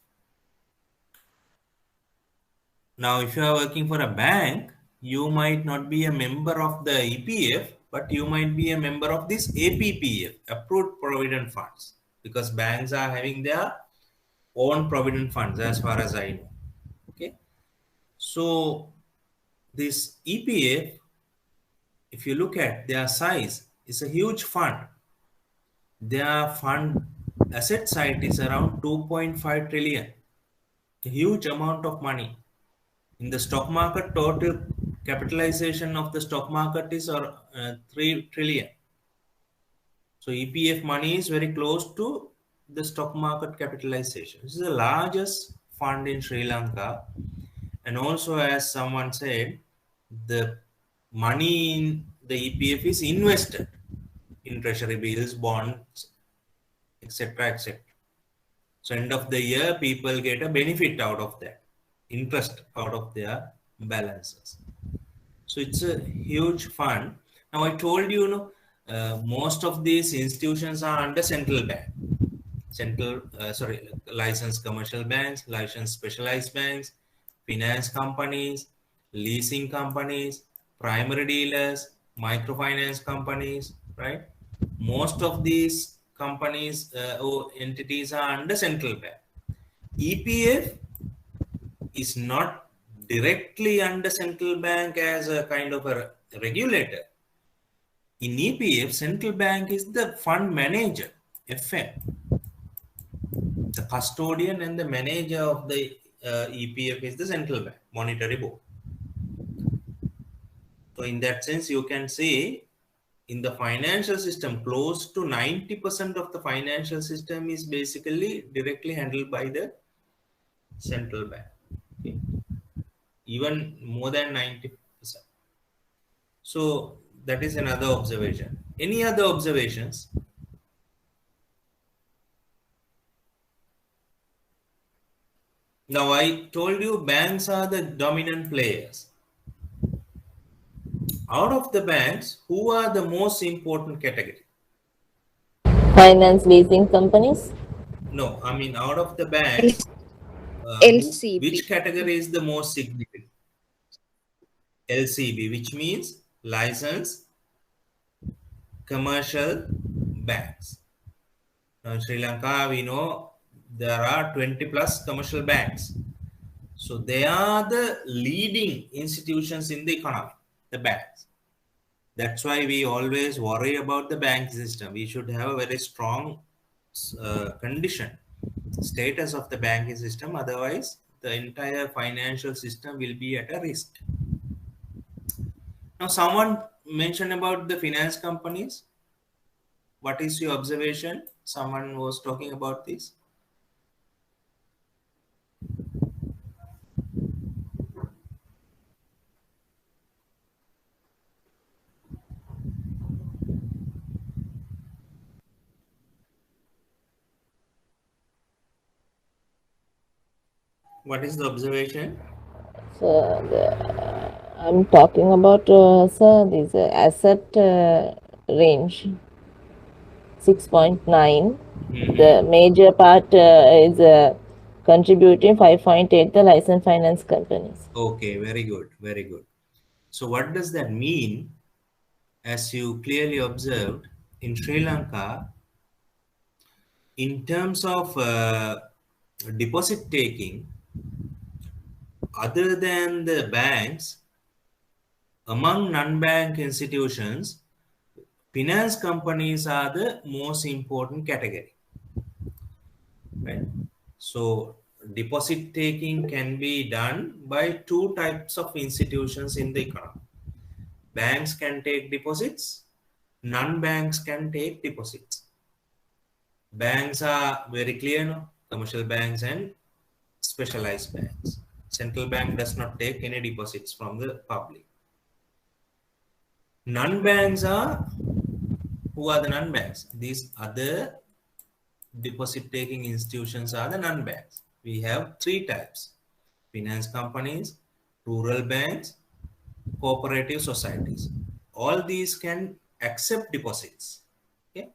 [SPEAKER 1] Now, if you are working for a bank, you might not be a member of the EPF, but you might be a member of this APPF, Approved Provident Funds, because banks are having their own provident funds as far as I know. Okay. So this EPF, if you look at their size, is a huge fund. Their fund asset side is around 2.5 trillion, a huge amount of money. In the stock market, total capitalization of the stock market is 3 trillion. So EPF money is very close to the stock market capitalization. This is the largest fund in Sri Lanka. And also, as someone said, the money in the EPF is invested in treasury bills, bonds, etc. etc. So end of the year, people get a benefit out of that, interest out of their balances. So it's a huge fund. Now I told you, most of these institutions are under central bank. Licensed commercial banks, licensed specialized banks, finance companies, leasing companies, primary dealers, microfinance companies, right? Most of these companies or entities are under central bank. EPF is not directly under central bank as a kind of a regulator. In EPF, central bank is the fund manager, FM. The custodian and the manager of the EPF is the central bank, monetary board. So in that sense, you can say in the financial system, close to 90% of the financial system is basically directly handled by the central bank. Okay. Even more than 90%. So that is another observation. Any other observations? Now I told you banks are the dominant players. Out of the banks, who are the most important category?
[SPEAKER 2] Finance leasing companies.
[SPEAKER 1] No, I mean out of the banks,
[SPEAKER 3] LCP.
[SPEAKER 1] which category is the most significant? LCB, which means licensed commercial banks. Now in Sri Lanka, we know there are 20 plus commercial banks. So they are the leading institutions in the economy, the banks. That's why we always worry about the bank system. We should have a very strong condition, status of the banking system. Otherwise, the entire financial system will be at a risk. Now, someone mentioned about the finance companies. What is your observation? Someone was talking about this. What is the observation?
[SPEAKER 2] So I'm talking about sir, this asset range 6.9. The major part is contributing 5.8 the licensed finance companies.
[SPEAKER 1] Okay, very good, very good. So what does that mean? As you clearly observed, in Sri Lanka, in terms of deposit taking, other than the banks, among non-bank institutions, finance companies are the most important category, right? So deposit taking can be done by two types of institutions in the economy. Banks can take deposits, non-banks can take deposits. Banks are very clear, no? Commercial banks and specialized banks. Central bank does not take any deposits from the public. Non-banks are, who are the non-banks? These other deposit taking institutions are the non-banks. We have three types: finance companies, rural banks, cooperative societies. All these can accept deposits. Okay?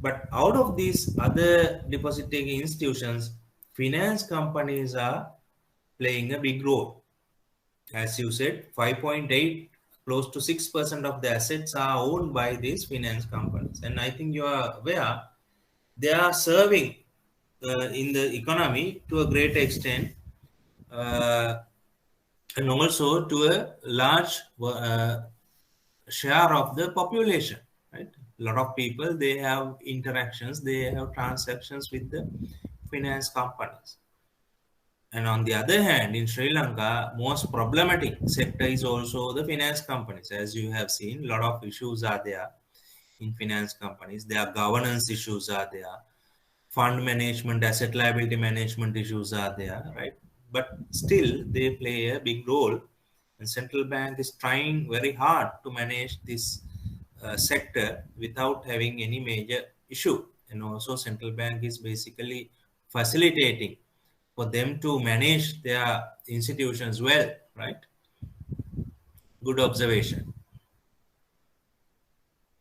[SPEAKER 1] But out of these other deposit taking institutions, finance companies are playing a big role. As you said, 5.8, close to 6% of the assets are owned by these finance companies. And I think you are aware they are serving in the economy to a great extent, and also to a large share of the population, right? A lot of people, they have interactions, they have transactions with the finance companies. And on the other hand, in Sri Lanka, most problematic sector is also the finance companies. As you have seen, a lot of issues are there in finance companies. There are governance issues are there, fund management, asset liability management issues are there, right? But still, they play a big role, and central bank is trying very hard to manage this sector without having any major issue. And also, central bank is basically facilitating for them to manage their institutions well, right? Good observation.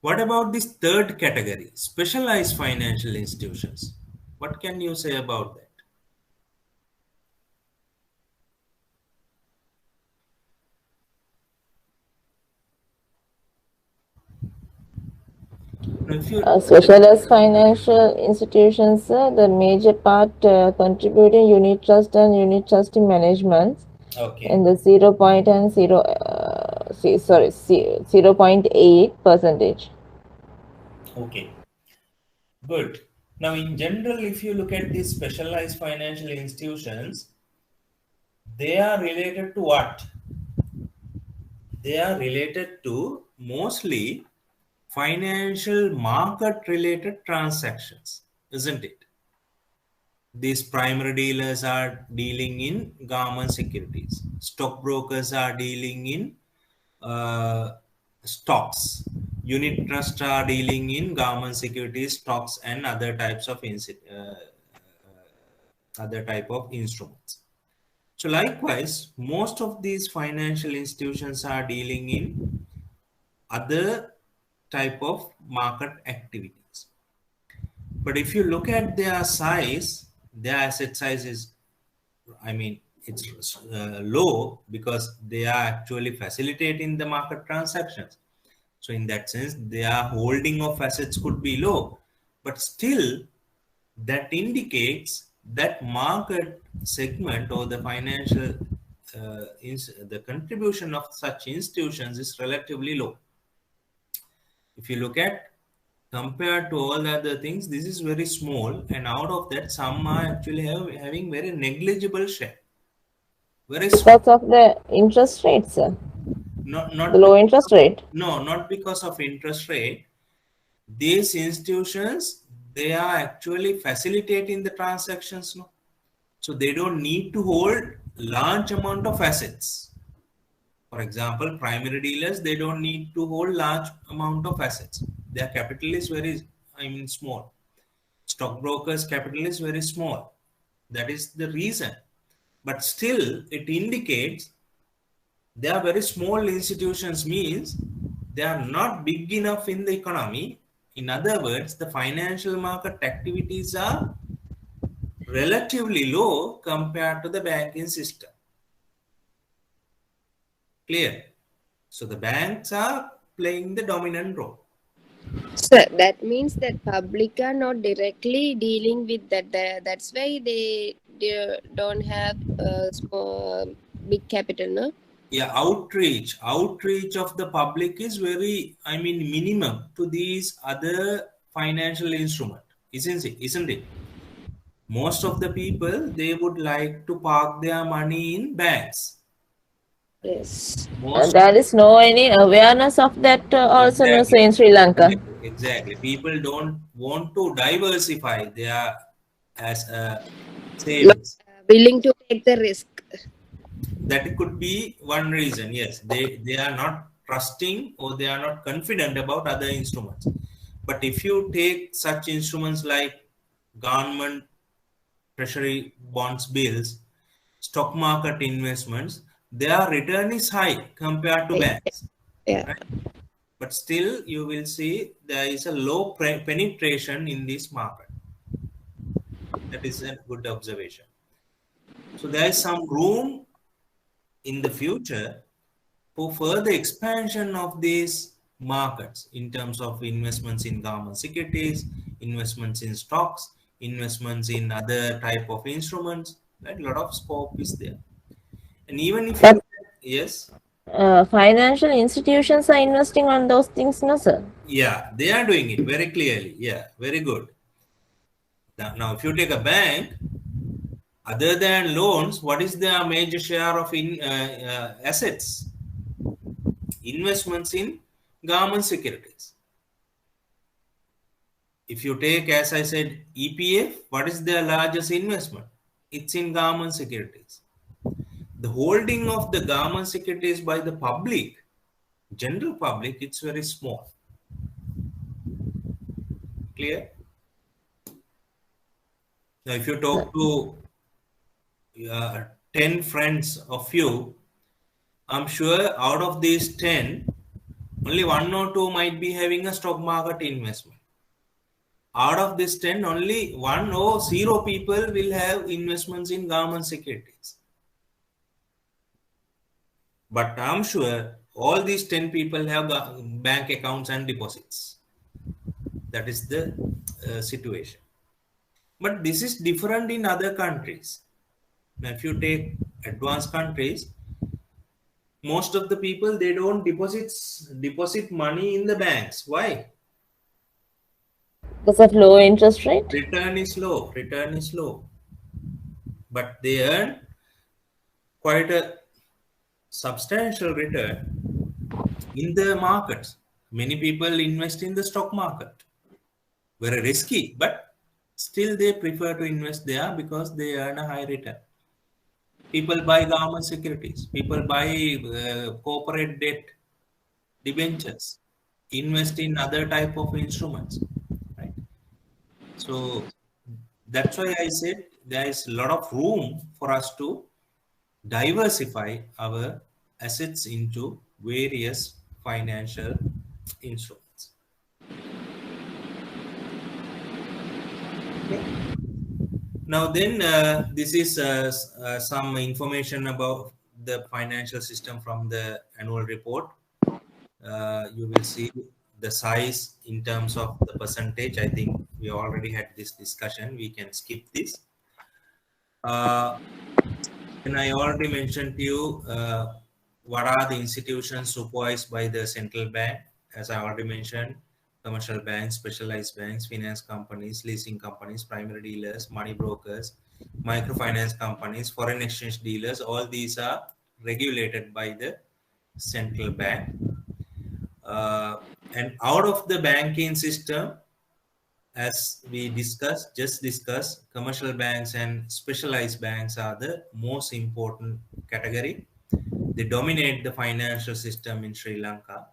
[SPEAKER 1] What about this third category, specialized financial institutions? What can you say about that? Now, if you
[SPEAKER 2] Specialized financial institutions, the major part contributing unit trust and unit trust management,
[SPEAKER 1] okay,
[SPEAKER 2] and the 0.8 percentage.
[SPEAKER 1] okay, good. Now, in general, if you look at these specialized financial institutions, they are related to what? They are related to mostly financial market related transactions, isn't it? These primary dealers are dealing in government securities. Stockbrokers are dealing in stocks. Unit trusts are dealing in government securities, stocks, and other types of other type of instruments. So likewise, most of these financial institutions are dealing in other type of market activities. But if you look at their size, their asset size is, I mean, It's low because they are actually facilitating the market transactions. So in that sense, their holding of assets could be low, but still that indicates that market segment or the financial the contribution of such institutions is relatively low. If you look at compared to all the other things, this is very small, and out of that, some are actually having very negligible share. Very small.
[SPEAKER 2] Because of the interest rates,
[SPEAKER 1] Not
[SPEAKER 2] the low interest rate.
[SPEAKER 1] no, not because of interest rate. These institutions, they are actually facilitating the transactions, no? So they don't need to hold large amount of assets. For example, primary dealers, they don't need to hold large amount of assets. Their capital is very, small. Stockbrokers' capital is very small. That is the reason. But still, it indicates they are very small institutions, means they are not big enough in the economy. In other words, the financial market activities are relatively low compared to the banking system. Clear? So the banks are playing the dominant role.
[SPEAKER 3] So that means that public are not directly dealing with that. That's why they don't have small big capital, no?
[SPEAKER 1] Yeah, outreach of the public is very, minimum to these other financial instrument, isn't it? Most of the people, they would like to park their money in banks.
[SPEAKER 3] Yes.
[SPEAKER 1] Most of
[SPEAKER 2] There is no any awareness of that also no,
[SPEAKER 1] exactly,
[SPEAKER 2] say in Sri Lanka.
[SPEAKER 1] exactly. People don't want to diversify their as
[SPEAKER 3] Not
[SPEAKER 1] savings.
[SPEAKER 3] willing to take the risk.
[SPEAKER 1] That could be one reason. Yes, they are not trusting or they are not confident about other instruments. But if you take such instruments like government treasury bonds, bills, stock market investments, their return is high compared to banks,
[SPEAKER 3] Yeah.
[SPEAKER 1] right? But still you will see there is a low penetration in this market. That is a good observation. So there is some room in the future for further expansion of these markets in terms of investments in government securities, investments in stocks, investments in other type of instruments. Right? A lot of scope is there. And even if you
[SPEAKER 2] But
[SPEAKER 1] look at, yes,
[SPEAKER 2] financial institutions are investing on those things, no, sir.
[SPEAKER 1] yeah, they are doing it very clearly. Yeah, very good. Now if you take a bank, other than loans, what is their major share of assets? Investments in government securities. If you take, as I said, EPF, what is their largest investment? It's in government securities. The holding of the government securities by the public, general public, it's very small. Clear? Now, if you talk to 10 friends of you, I'm sure out of these 10, only 1 or 2 might be having a stock market investment. Out of this 10, only 1 or 0 people will have investments in government securities. But I'm sure all these 10 people have bank accounts and deposits. That is the situation. But this is different in other countries. Now, if you take advanced countries, most of the people, they don't deposit money in the banks. Why?
[SPEAKER 2] Because of low interest rate.
[SPEAKER 1] Return is low. Return is low. But they earn quite a substantial return in the markets. Many people invest in the stock market. Very risky, but still they prefer to invest there because they earn a high return. People buy government securities. People buy corporate debt, debentures, invest in other type of instruments, right? So that's why I said there is a lot of room for us to diversify our assets into various financial instruments. Okay. Now then, this is some information about the financial system from the annual report. You will see the size in terms of the percentage. I think we already had this discussion. We can skip this. And I already mentioned to you what are the institutions supervised by the central bank. As I already mentioned, commercial banks, specialized banks, finance companies, leasing companies, primary dealers, money brokers, microfinance companies, foreign exchange dealers. All these are regulated by the central bank. And out of the banking system, as we just discussed, commercial banks and specialized banks are the most important category. They dominate the financial system in Sri Lanka.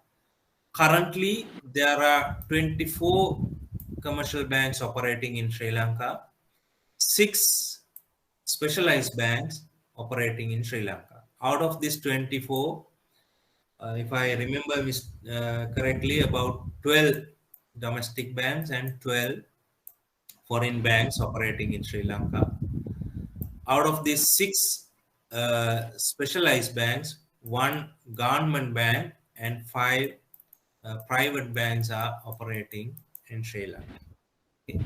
[SPEAKER 1] Currently, there are 24 commercial banks operating in Sri Lanka, 6 specialized banks operating in Sri Lanka. Out of these 24, if I remember correctly, about 12 domestic banks and 12 foreign banks operating in Sri Lanka. Out of these 6 specialized banks, 1 government bank and 5 private banks are operating in Sri Lanka. Okay.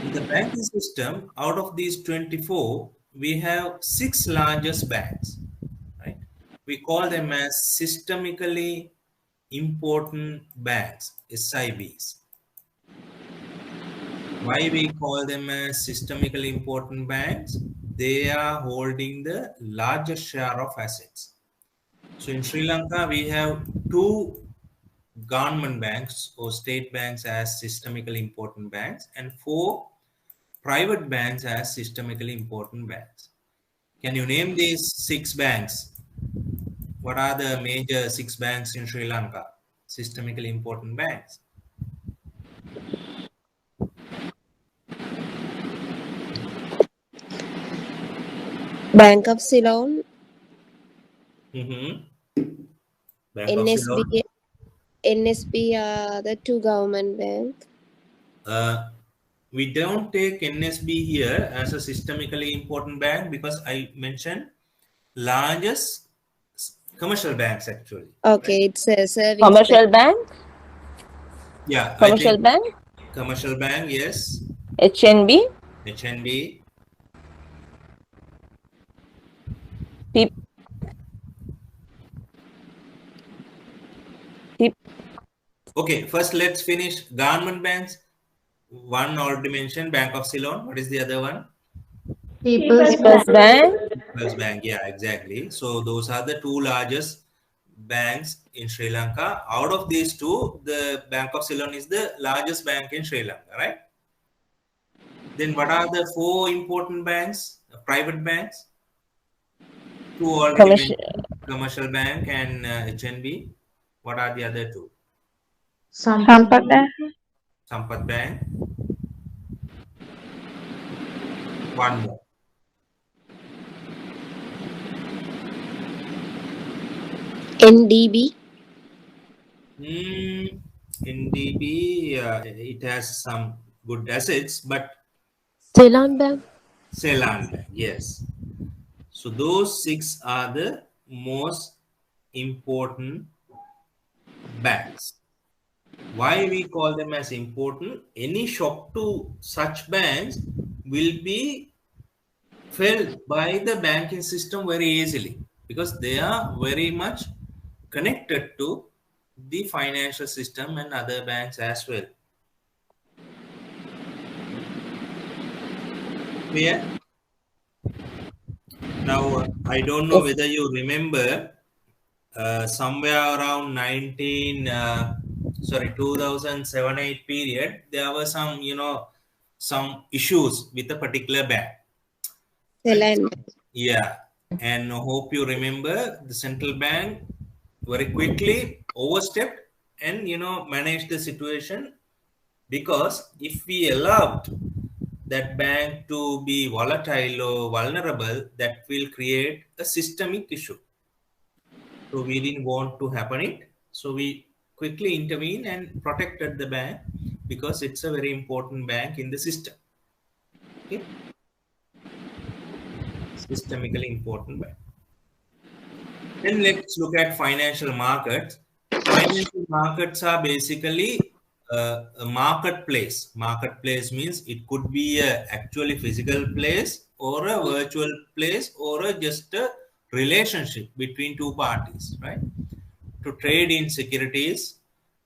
[SPEAKER 1] In the banking system, out of these 24, we have 6 largest banks, right? We call them as systemically important banks, SIBs. Why we call them as systemically important banks? They are holding the largest share of assets. So in Sri Lanka, we have 2 government banks or state banks as systemically important banks and 4 private banks as systemically important banks. Can you name these 6 banks? What are the major 6 banks in Sri Lanka? Systemically important banks.
[SPEAKER 3] Bank of Ceylon,
[SPEAKER 1] Bank of Ceylon.
[SPEAKER 3] NSB are the 2 government bank.
[SPEAKER 1] We don't take NSB here as a systemically important bank because I mentioned largest commercial banks actually.
[SPEAKER 3] Okay, it's a service
[SPEAKER 2] Commercial bank,
[SPEAKER 1] Yeah, I
[SPEAKER 2] commercial
[SPEAKER 1] think
[SPEAKER 2] bank,
[SPEAKER 1] commercial bank, yes.
[SPEAKER 2] HNB,
[SPEAKER 1] HNB.
[SPEAKER 2] P- P-
[SPEAKER 1] Okay, first let's finish government banks. One already mentioned, Bank of Ceylon. What is the other one?
[SPEAKER 4] People's
[SPEAKER 2] People's Bank,
[SPEAKER 1] People's Bank. Yeah, exactly. So those are the 2 largest banks in Sri Lanka. Out of these 2, the Bank of Ceylon is the largest bank in Sri Lanka, right? Then what are the 4 important banks, private banks? 2 already
[SPEAKER 2] commercial,
[SPEAKER 1] mentioned, commercial bank and HNB. What are the other 2?
[SPEAKER 4] Sampat Bank.
[SPEAKER 1] Sampat Bank. One more.
[SPEAKER 3] NDB.
[SPEAKER 1] NDB, it has some good assets, but
[SPEAKER 3] Ceylon Bank.
[SPEAKER 1] Ceylon Bank, yes. So those 6 are the most important banks. Why we call them as important? Any shock to such banks will be felt by the banking system very easily because they are very much connected to the financial system and other banks as well. Clear? Now, I don't know whether you remember somewhere around 2007-8 period, there were some, some issues with a particular bank. Right?
[SPEAKER 3] Ceylon Bank.
[SPEAKER 1] Yeah. And I hope you remember the central bank very quickly overstepped and, managed the situation, because if we allowed that bank to be volatile or vulnerable, that will create a systemic issue. So we didn't want to happen it. So we quickly intervened and protected the bank because it's a very important bank in the system. Okay, systemically important bank. Then let's look at financial markets. Financial markets are basically a marketplace. Marketplace means it could be a actually physical place or a virtual place or just a relationship between two parties, right? To trade in securities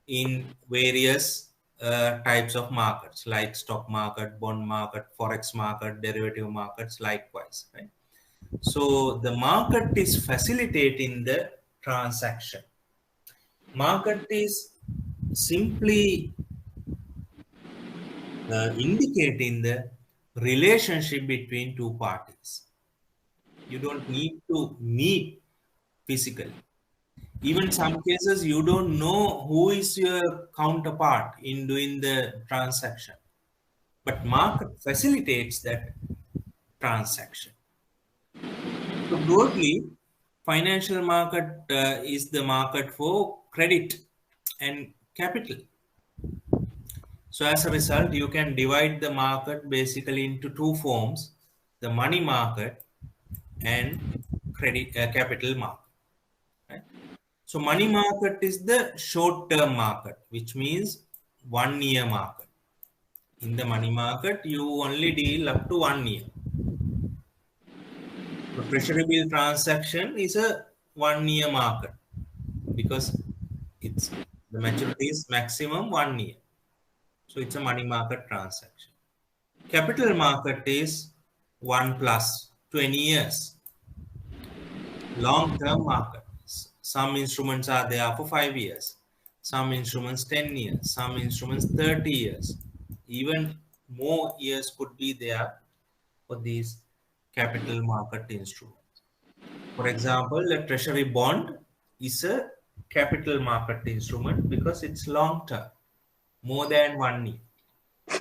[SPEAKER 1] in various types of markets like stock market, bond market, forex market, derivative markets, likewise, right? So the market is facilitating the transaction. Market is simply indicating the relationship between two parties. You don't need to meet physically. Even some cases, you don't know who is your counterpart in doing the transaction. But market facilitates that transaction. So broadly, financial market is the market for credit and capital. So as a result, you can divide the market basically into two forms: the money market and credit capital market. Right? So money market is the short-term market, which means 1 year market. In the money market, you only deal up to 1 year. So treasury bill transaction is a 1 year market because it's the maturity is maximum 1 year. So it's a money market transaction. Capital market is 1 plus 20 years. Long-term market. Some instruments are there for 5 years. Some instruments 10 years. Some instruments 30 years. Even more years could be there for these capital market instruments. For example, a treasury bond is a capital market instrument because it's long term, more than 1 year.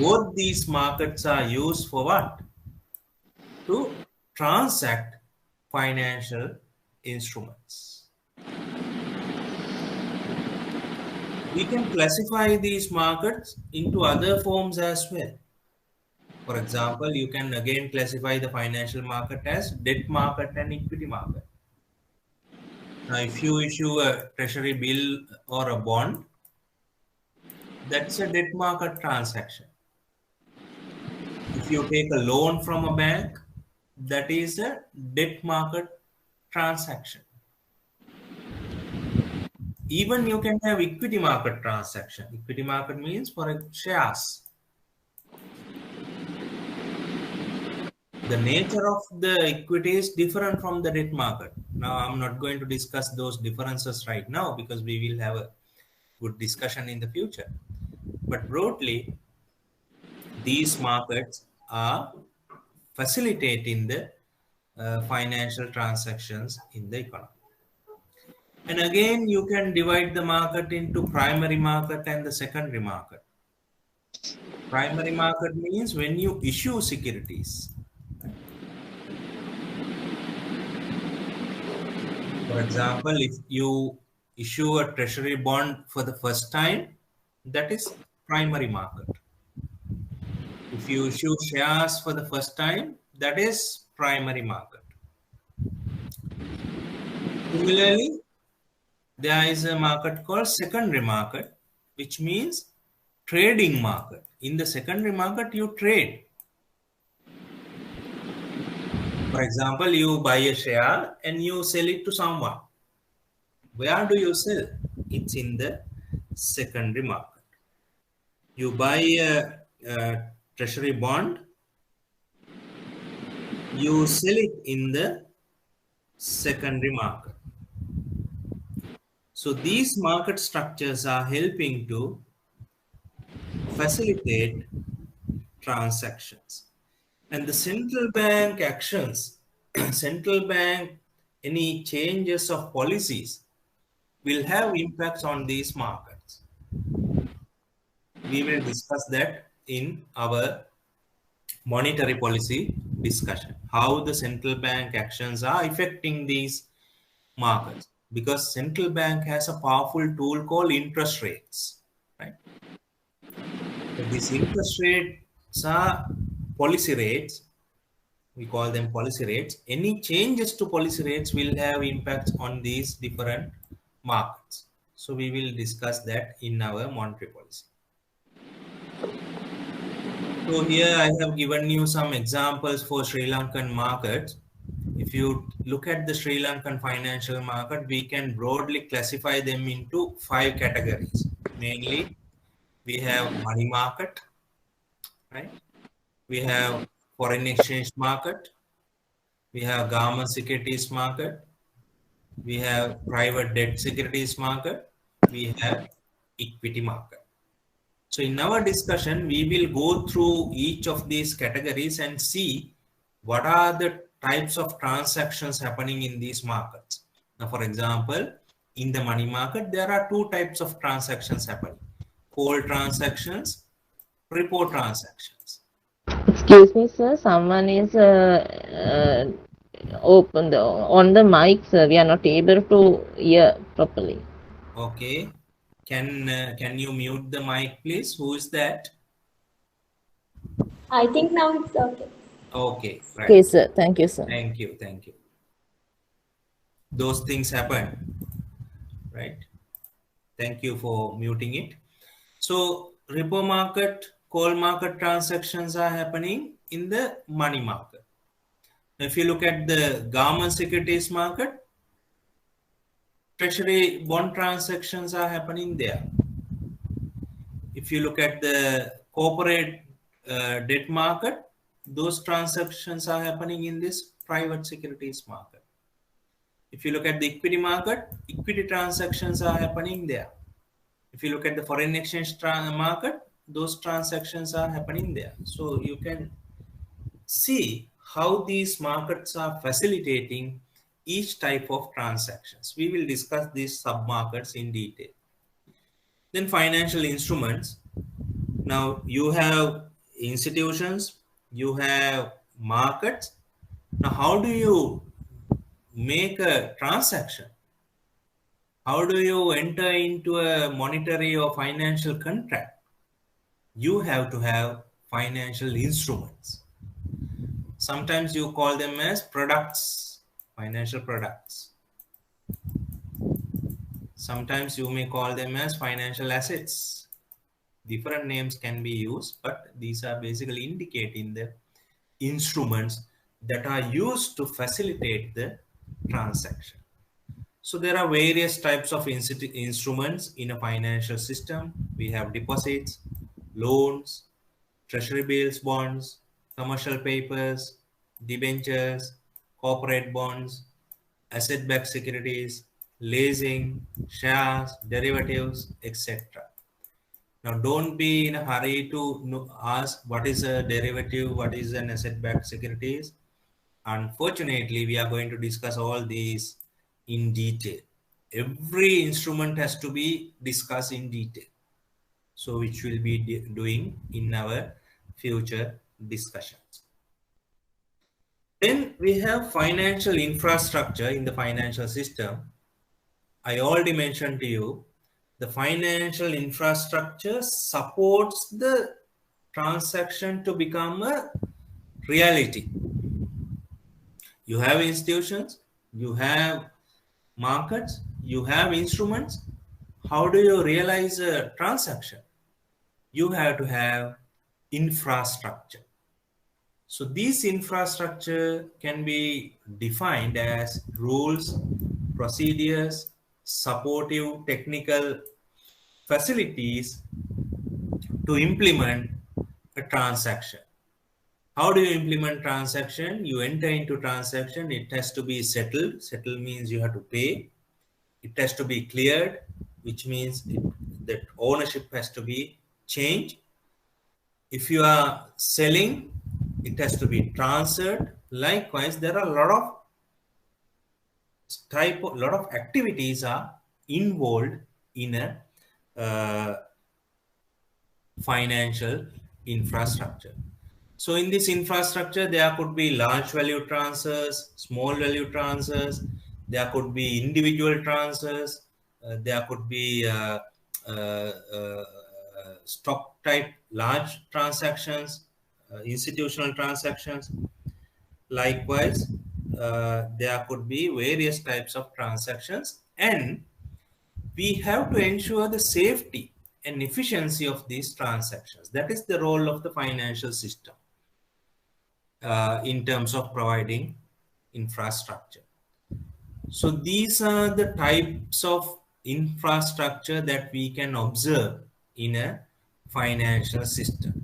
[SPEAKER 1] Both these markets are used for what? To transact financial instruments. We can classify these markets into other forms as well. For example, you can again classify the financial market as debt market and equity market. Now, if you issue a treasury bill or a bond, that's a debt market transaction. If you take a loan from a bank, that is a debt market transaction. Even you can have equity market transaction. Equity market means for shares. The nature of the equity is different from the debt market. Now, I'm not going to discuss those differences right now because we will have a good discussion in the future. But broadly, these markets are facilitating the financial transactions in the economy. And again, you can divide the market into primary market and the secondary market. Primary market means when you issue securities. For example, if you issue a treasury bond for the first time, that is primary market. If you issue shares for the first time, that is primary market. Similarly, there is a market called secondary market, which means trading market. In the secondary market, you trade. For example, you buy a share and you sell it to someone. Where do you sell? It's in the secondary market. You buy a treasury bond, you sell it in the secondary market. So these market structures are helping to facilitate transactions. And the central bank actions, central bank, any changes of policies will have impacts on these markets. We will discuss that in our monetary policy discussion, how the central bank actions are affecting these markets, because central bank has a powerful tool called interest rates, right? So these interest rates are policy rates. We call them policy rates. Any changes to policy rates will have impacts on these different markets. So we will discuss that in our monetary policy. So here I have given you some examples for Sri Lankan markets. If you look at the Sri Lankan financial market, we can broadly classify them into 5 categories. Mainly, we have money market, right? We have foreign exchange market. We have government securities market. We have private debt securities market. We have equity market. So in our discussion, we will go through each of these categories and see what are the types of transactions happening in these markets. Now, for example, in the money market, there are 2 types of transactions happening: call transactions, repo transactions.
[SPEAKER 2] Excuse me, sir. Someone is open on the mic, sir. We are not able to hear properly.
[SPEAKER 1] Okay. Can you mute the mic, please? Who is that?
[SPEAKER 5] I think now it's okay.
[SPEAKER 1] Okay, right.
[SPEAKER 2] Okay, sir. Thank you, sir.
[SPEAKER 1] Thank you. Thank you. Those things happen, right? Thank you for muting it. So repo market, call market transactions are happening in the money market. If you look at the government securities market, treasury bond transactions are happening there. If you look at the corporate debt market, those transactions are happening in this private securities market. If you look at the equity market, equity transactions are happening there. If you look at the foreign exchange market, those transactions are happening there. So you can see how these markets are facilitating each type of transactions. We will discuss these sub-markets in detail. Then financial instruments. Now you have institutions, you have markets. Now how do you make a transaction? How do you enter into a monetary or financial contract? You have to have financial instruments. Sometimes you call them as products, financial products. Sometimes you may call them as financial assets. Different names can be used, but these are basically indicating the instruments that are used to facilitate the transaction. So there are various types of instruments in a financial system. We have deposits, loans, treasury bills, bonds, commercial papers, debentures, corporate bonds, asset-backed securities, leasing, shares, derivatives, etc. Now, don't be in a hurry to ask what is a derivative, what is an asset-backed securities. Unfortunately, we are going to discuss all these in detail. Every instrument has to be discussed in detail. So, which we'll be doing in our future discussions. Then we have financial infrastructure in the financial system. I already mentioned to you, the financial infrastructure supports the transaction to become a reality. You have institutions, you have markets, you have instruments. How do you realize a transaction? You have to have infrastructure. So these infrastructure can be defined as rules, procedures, supportive technical facilities to implement a transaction. How do you implement transaction? You enter into transaction, it has to be settled. Settle means you have to pay. It has to be cleared, which means that ownership has to be changed. If you are selling, it has to be transferred. Likewise, there are a lot of activities are involved in a financial infrastructure. So in this infrastructure, there could be large value transfers, small value transfers, there could be individual transfers, there could be stock type large transactions, institutional transactions. Likewise, there could be various types of transactions, and we have to ensure the safety and efficiency of these transactions. That is the role of the financial system in terms of providing infrastructure. So these are the types of infrastructure that we can observe in a financial system.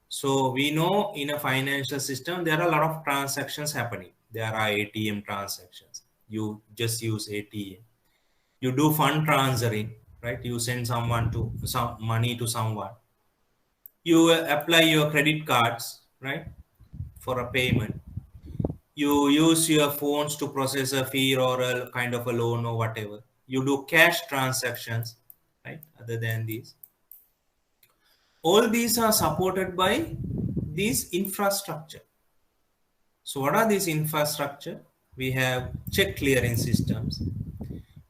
[SPEAKER 1] So we know in a financial system, there are a lot of transactions happening. There are ATM transactions. You just use ATM. You do fund transferring, right? You send some money to someone. You apply your credit cards, right, for a payment. You use your phones to process a fee or a kind of a loan or whatever. You do cash transactions, right? Other than these, all these are supported by these infrastructure. So what are these infrastructure? We have check clearing systems.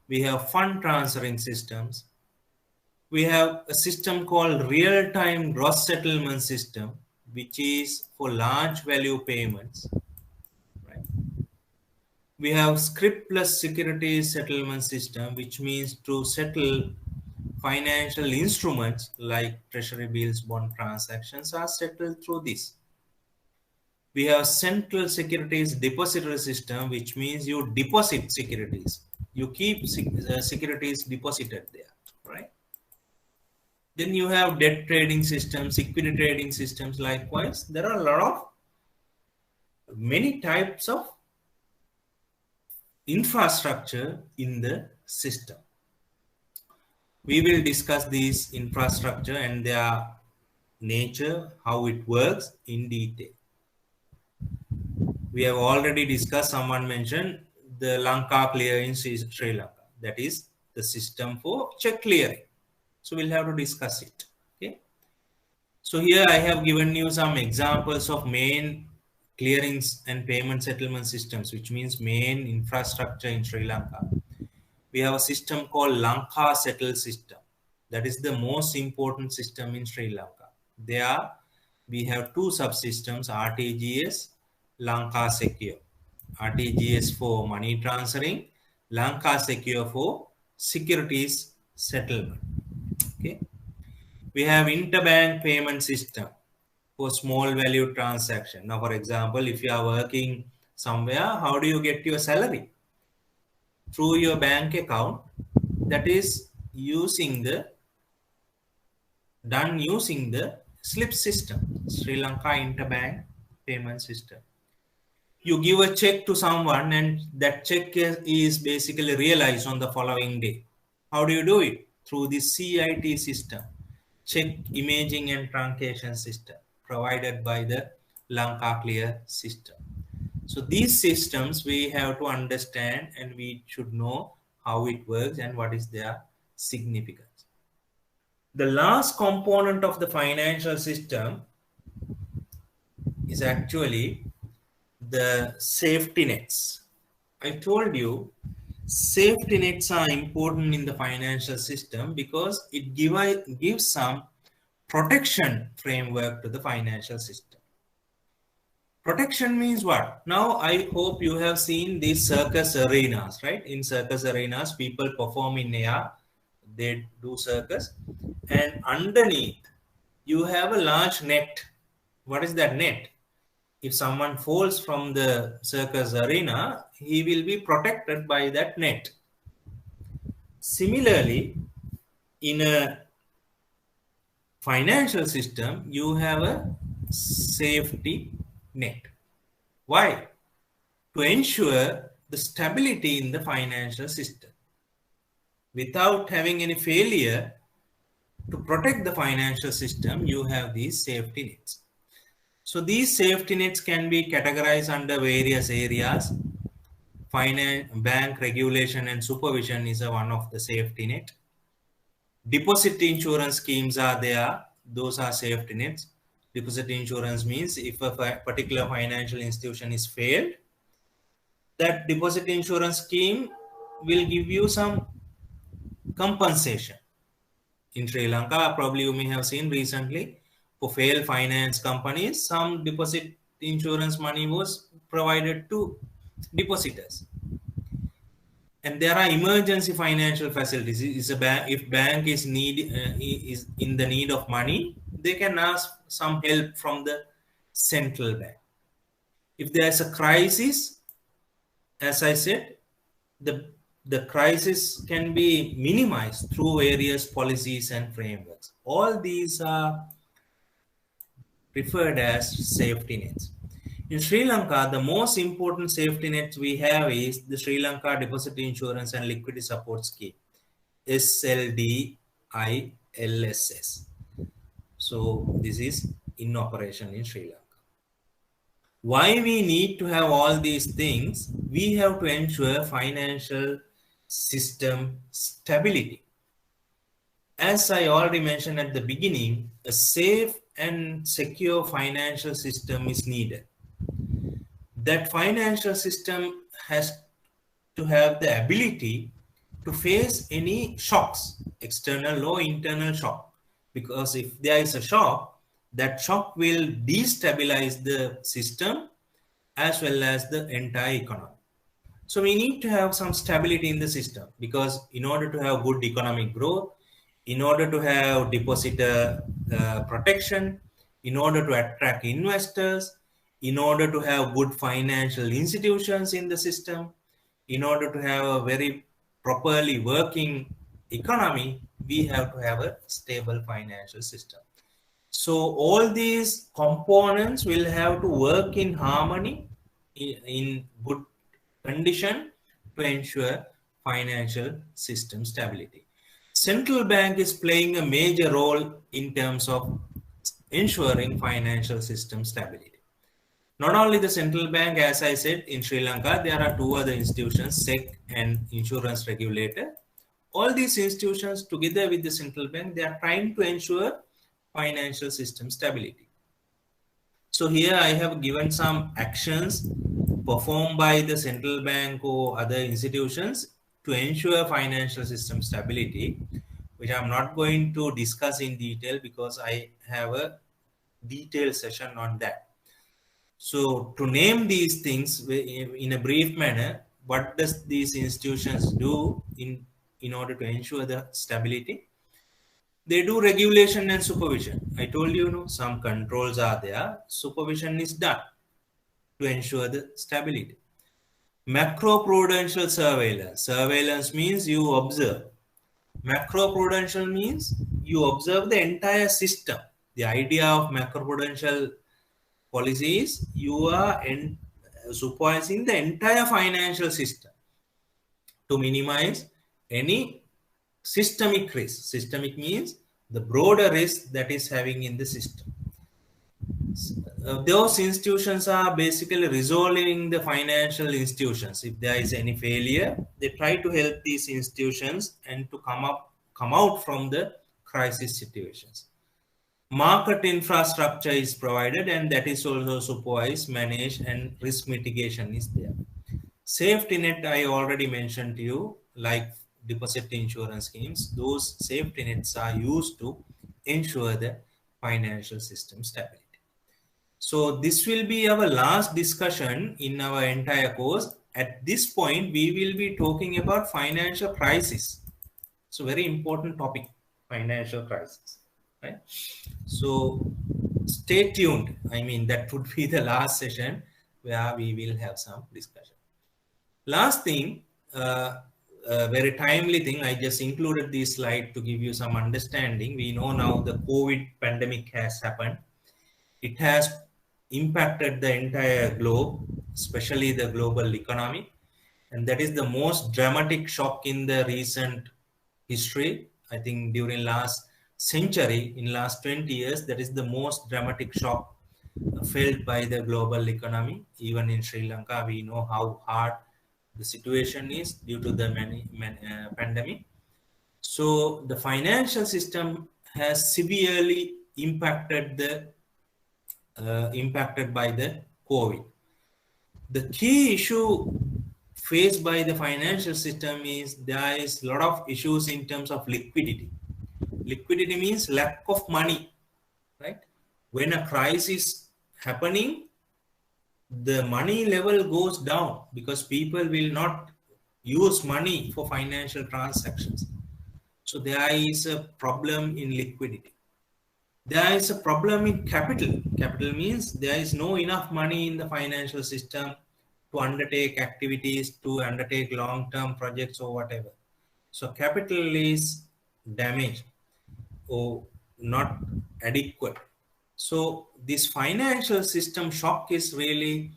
[SPEAKER 1] We have fund transferring systems. We have a system called real-time gross settlement system, which is for large value payments. Right? We have script plus securities settlement system, which means to settle financial instruments like treasury bills, bond transactions are settled through this. We have central securities depository system, which means you deposit securities. You keep securities deposited there, right? Then you have debt trading systems, equity trading systems. Likewise, there are a lot of many types of infrastructure in the system. We will discuss these infrastructure and their nature, how it works in detail. We have already discussed, someone mentioned the Lanka clear in Sri Lanka. That is the system for check clearing. So we'll have to discuss it. Okay. So here I have given you some examples of main clearings and payment settlement systems, which means main infrastructure in Sri Lanka. We have a system called Lanka Settle System. That is the most important system in Sri Lanka. There we have two subsystems, RTGS, Lanka Secure. RTGS for money transferring, Lanka Secure for securities settlement. Okay. We have interbank payment system for small value transaction. Now, for example, if you are working somewhere, how do you get your salary? Through your bank account, that is using the slip system, Sri Lanka interbank payment system. You give a check to someone and that check is basically realized on the following day. How do you do it? Through the CIT system, check imaging and truncation system, provided by the Lanka Clear system. So these systems we have to understand, and we should know how it works and what is their significance. The last component of the financial system is actually the safety nets. I told you safety nets are important in the financial system because it gives some protection framework to the financial system. Protection means what? Now, I hope you have seen these circus arenas, right? In circus arenas, people perform in air, they do circus, and underneath you have a large net. What is that net? If someone falls from the circus arena, he will be protected by that net. Similarly, in a financial system, you have a safety net. Why? To ensure the stability in the financial system. Without having any failure, to protect the financial system, you have these safety nets. So these safety nets can be categorized under various areas. Finance, bank regulation and supervision is one of the safety net. Deposit insurance schemes are there. Those are safety nets. Deposit insurance means if a particular financial institution is failed, that deposit insurance scheme will give you some compensation. In Sri Lanka, probably you may have seen recently, for failed finance companies, some deposit insurance money was provided to depositors. And there are emergency financial facilities. If bank is is in the need of money, they can ask some help from the central bank. If there's a crisis, as I said, the crisis can be minimized through various policies and frameworks. All these are referred as safety nets. In Sri Lanka, the most important safety nets we have is the Sri Lanka Deposit Insurance and Liquidity Support Scheme, SLDILSS. So this is in operation in Sri Lanka. Why we need to have all these things? We have to ensure financial system stability. As I already mentioned at the beginning, a safe and secure financial system is needed. That financial system has to have the ability to face any shocks, external or internal shock. Because if there is a shock, that shock will destabilize the system as well as the entire economy. So we need to have some stability in the system, because in order to have good economic growth, in order to have depositor protection, in order to attract investors, in order to have good financial institutions in the system, in order to have a very properly working economy, we have to have a stable financial system. So all these components will have to work in harmony, in good condition, to ensure financial system stability. Central bank is playing a major role in terms of ensuring financial system stability. Not only the central bank, as I said, in Sri Lanka, there are two other institutions, SEC and insurance regulator. All these institutions together with the central bank, they are trying to ensure financial system stability. So here I have given some actions performed by the central bank or other institutions to ensure financial system stability, which I'm not going to discuss in detail because I have a detailed session on that. So to name these things in a brief manner, what does these institutions do in order to ensure the stability? They do regulation and supervision. I told you, some controls are there. Supervision is done to ensure the stability. Macroprudential surveillance. Surveillance means you observe. Macroprudential means you observe the entire system. The idea of macroprudential policy is you are supervising the entire financial system to minimize any systemic risk. Systemic means the broader risk that is having in the system. Those institutions are basically resolving the financial institutions. If there is any failure, they try to help these institutions and to come out from the crisis situations. Market infrastructure is provided, and that is also supervised, managed, and risk mitigation is there. Safety net, I already mentioned to you, like deposit insurance schemes. Those safety nets are used to ensure the financial system stability. So this will be our last discussion in our entire course. At this point, we will be talking about financial crisis. It's a very important topic, financial crisis, right? So stay tuned. I mean, that would be the last session where we will have some discussion. Last thing, a very timely thing, I just included this slide to give you some understanding. We know now the COVID pandemic has happened. It has impacted the entire globe, especially the global economy. And that is the most dramatic shock in the recent history. I think during last century, in last 20 years, that is the most dramatic shock felt by the global economy. Even in Sri Lanka, we know how hard the situation is due to the pandemic. So the financial system has severely impacted by the COVID. The key issue faced by the financial system is there is a lot of issues in terms of liquidity. Liquidity means lack of money, right? when a crisis happening, the money level goes down because people will not use money for financial transactions. So there is a problem in liquidity. There is a problem in capital. Capital means there is no enough money in the financial system to undertake activities, to undertake long-term projects or whatever. So capital is damaged or not adequate. So this financial system shock is really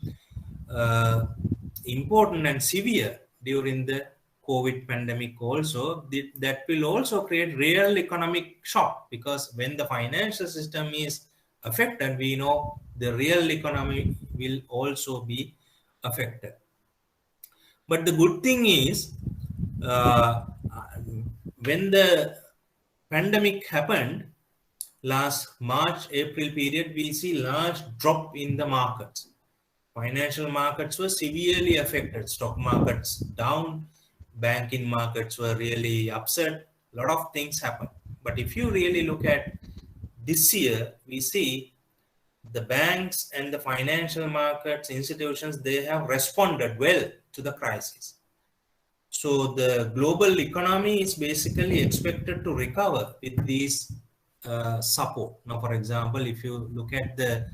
[SPEAKER 1] important and severe during the COVID pandemic also. That will also create real economic shock, because when the financial system is affected, we know the real economy will also be affected. But the good thing is, when the pandemic happened, last March, April period, we see large drop in the markets. Financial markets were severely affected. Stock markets down, banking markets were really upset. A lot of things happened. But if you really look at this year, we see the banks and the financial markets institutions, they have responded well to the crisis. So the global economy is basically expected to recover with these support. Now, for example, if you look at the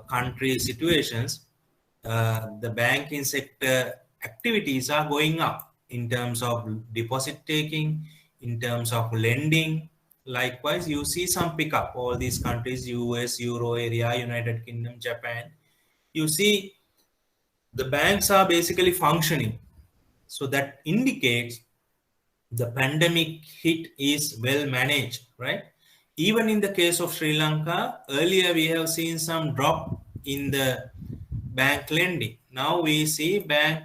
[SPEAKER 1] country situations, the banking sector activities are going up in terms of deposit taking, in terms of lending. Likewise, you see some pickup. All these countries, US, Euro area, United Kingdom, Japan, you see the banks are basically functioning. So that indicates the pandemic hit is well managed, right? Even in the case of Sri Lanka, earlier we have seen some drop in the bank lending. Now we see bank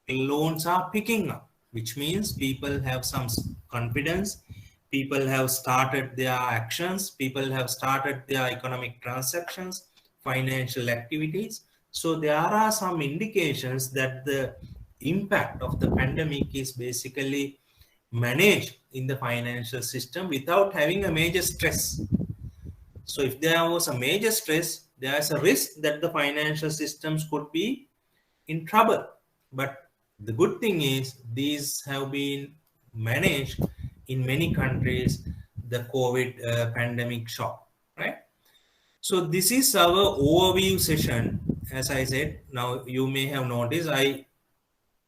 [SPEAKER 1] loans are picking up, which means people have some confidence. People have started their actions. People have started their economic transactions, financial activities. So there are some indications that the impact of the pandemic is basically managed in the financial system without having a major stress. So if there was a major stress, there is a risk that the financial systems could be in trouble. But the good thing is these have been managed in many countries, the COVID pandemic shock, right? So this is our overview session. As I said, now you may have noticed I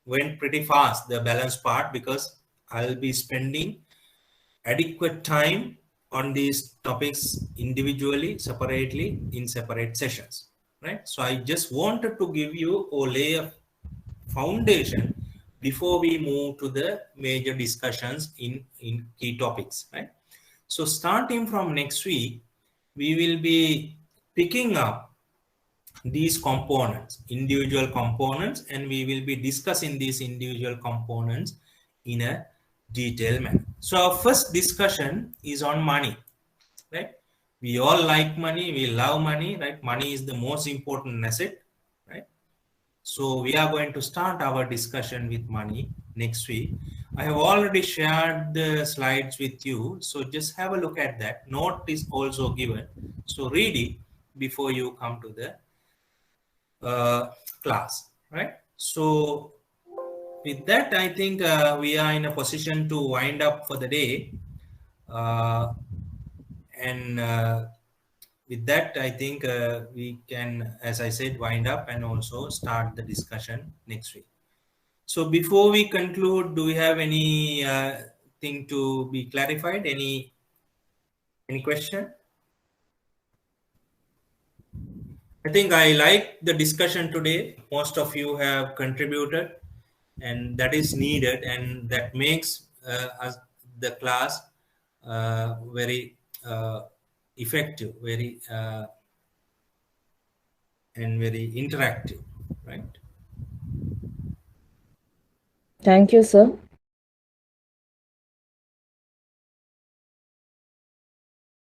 [SPEAKER 1] went pretty fast, the balance part, because I'll be spending adequate time on these topics individually, separately, in separate sessions, right? So I just wanted to give you a layer foundation before we move to the major discussions in key topics, right? So starting from next week, we will be picking up these components, individual components, and we will be discussing these individual components in a detailed manner. So our first discussion is on money, right? We all like money, we love money, right? Money is the most important asset, right? So we are going to start our discussion with money next week. I have already shared the slides with you, so just have a look at that. Note is also given, so read it before you come to the class, right? So with that, I think we are in a position to wind up for the day. And with that, I think we can, as I said, wind up and also start the discussion next week. So before we conclude, do we have any thing to be clarified? Any question? I think I like the discussion today. Most of you have contributed, and that is needed, and that makes us, the class very effective, very and very interactive, right?
[SPEAKER 2] Thank you, sir.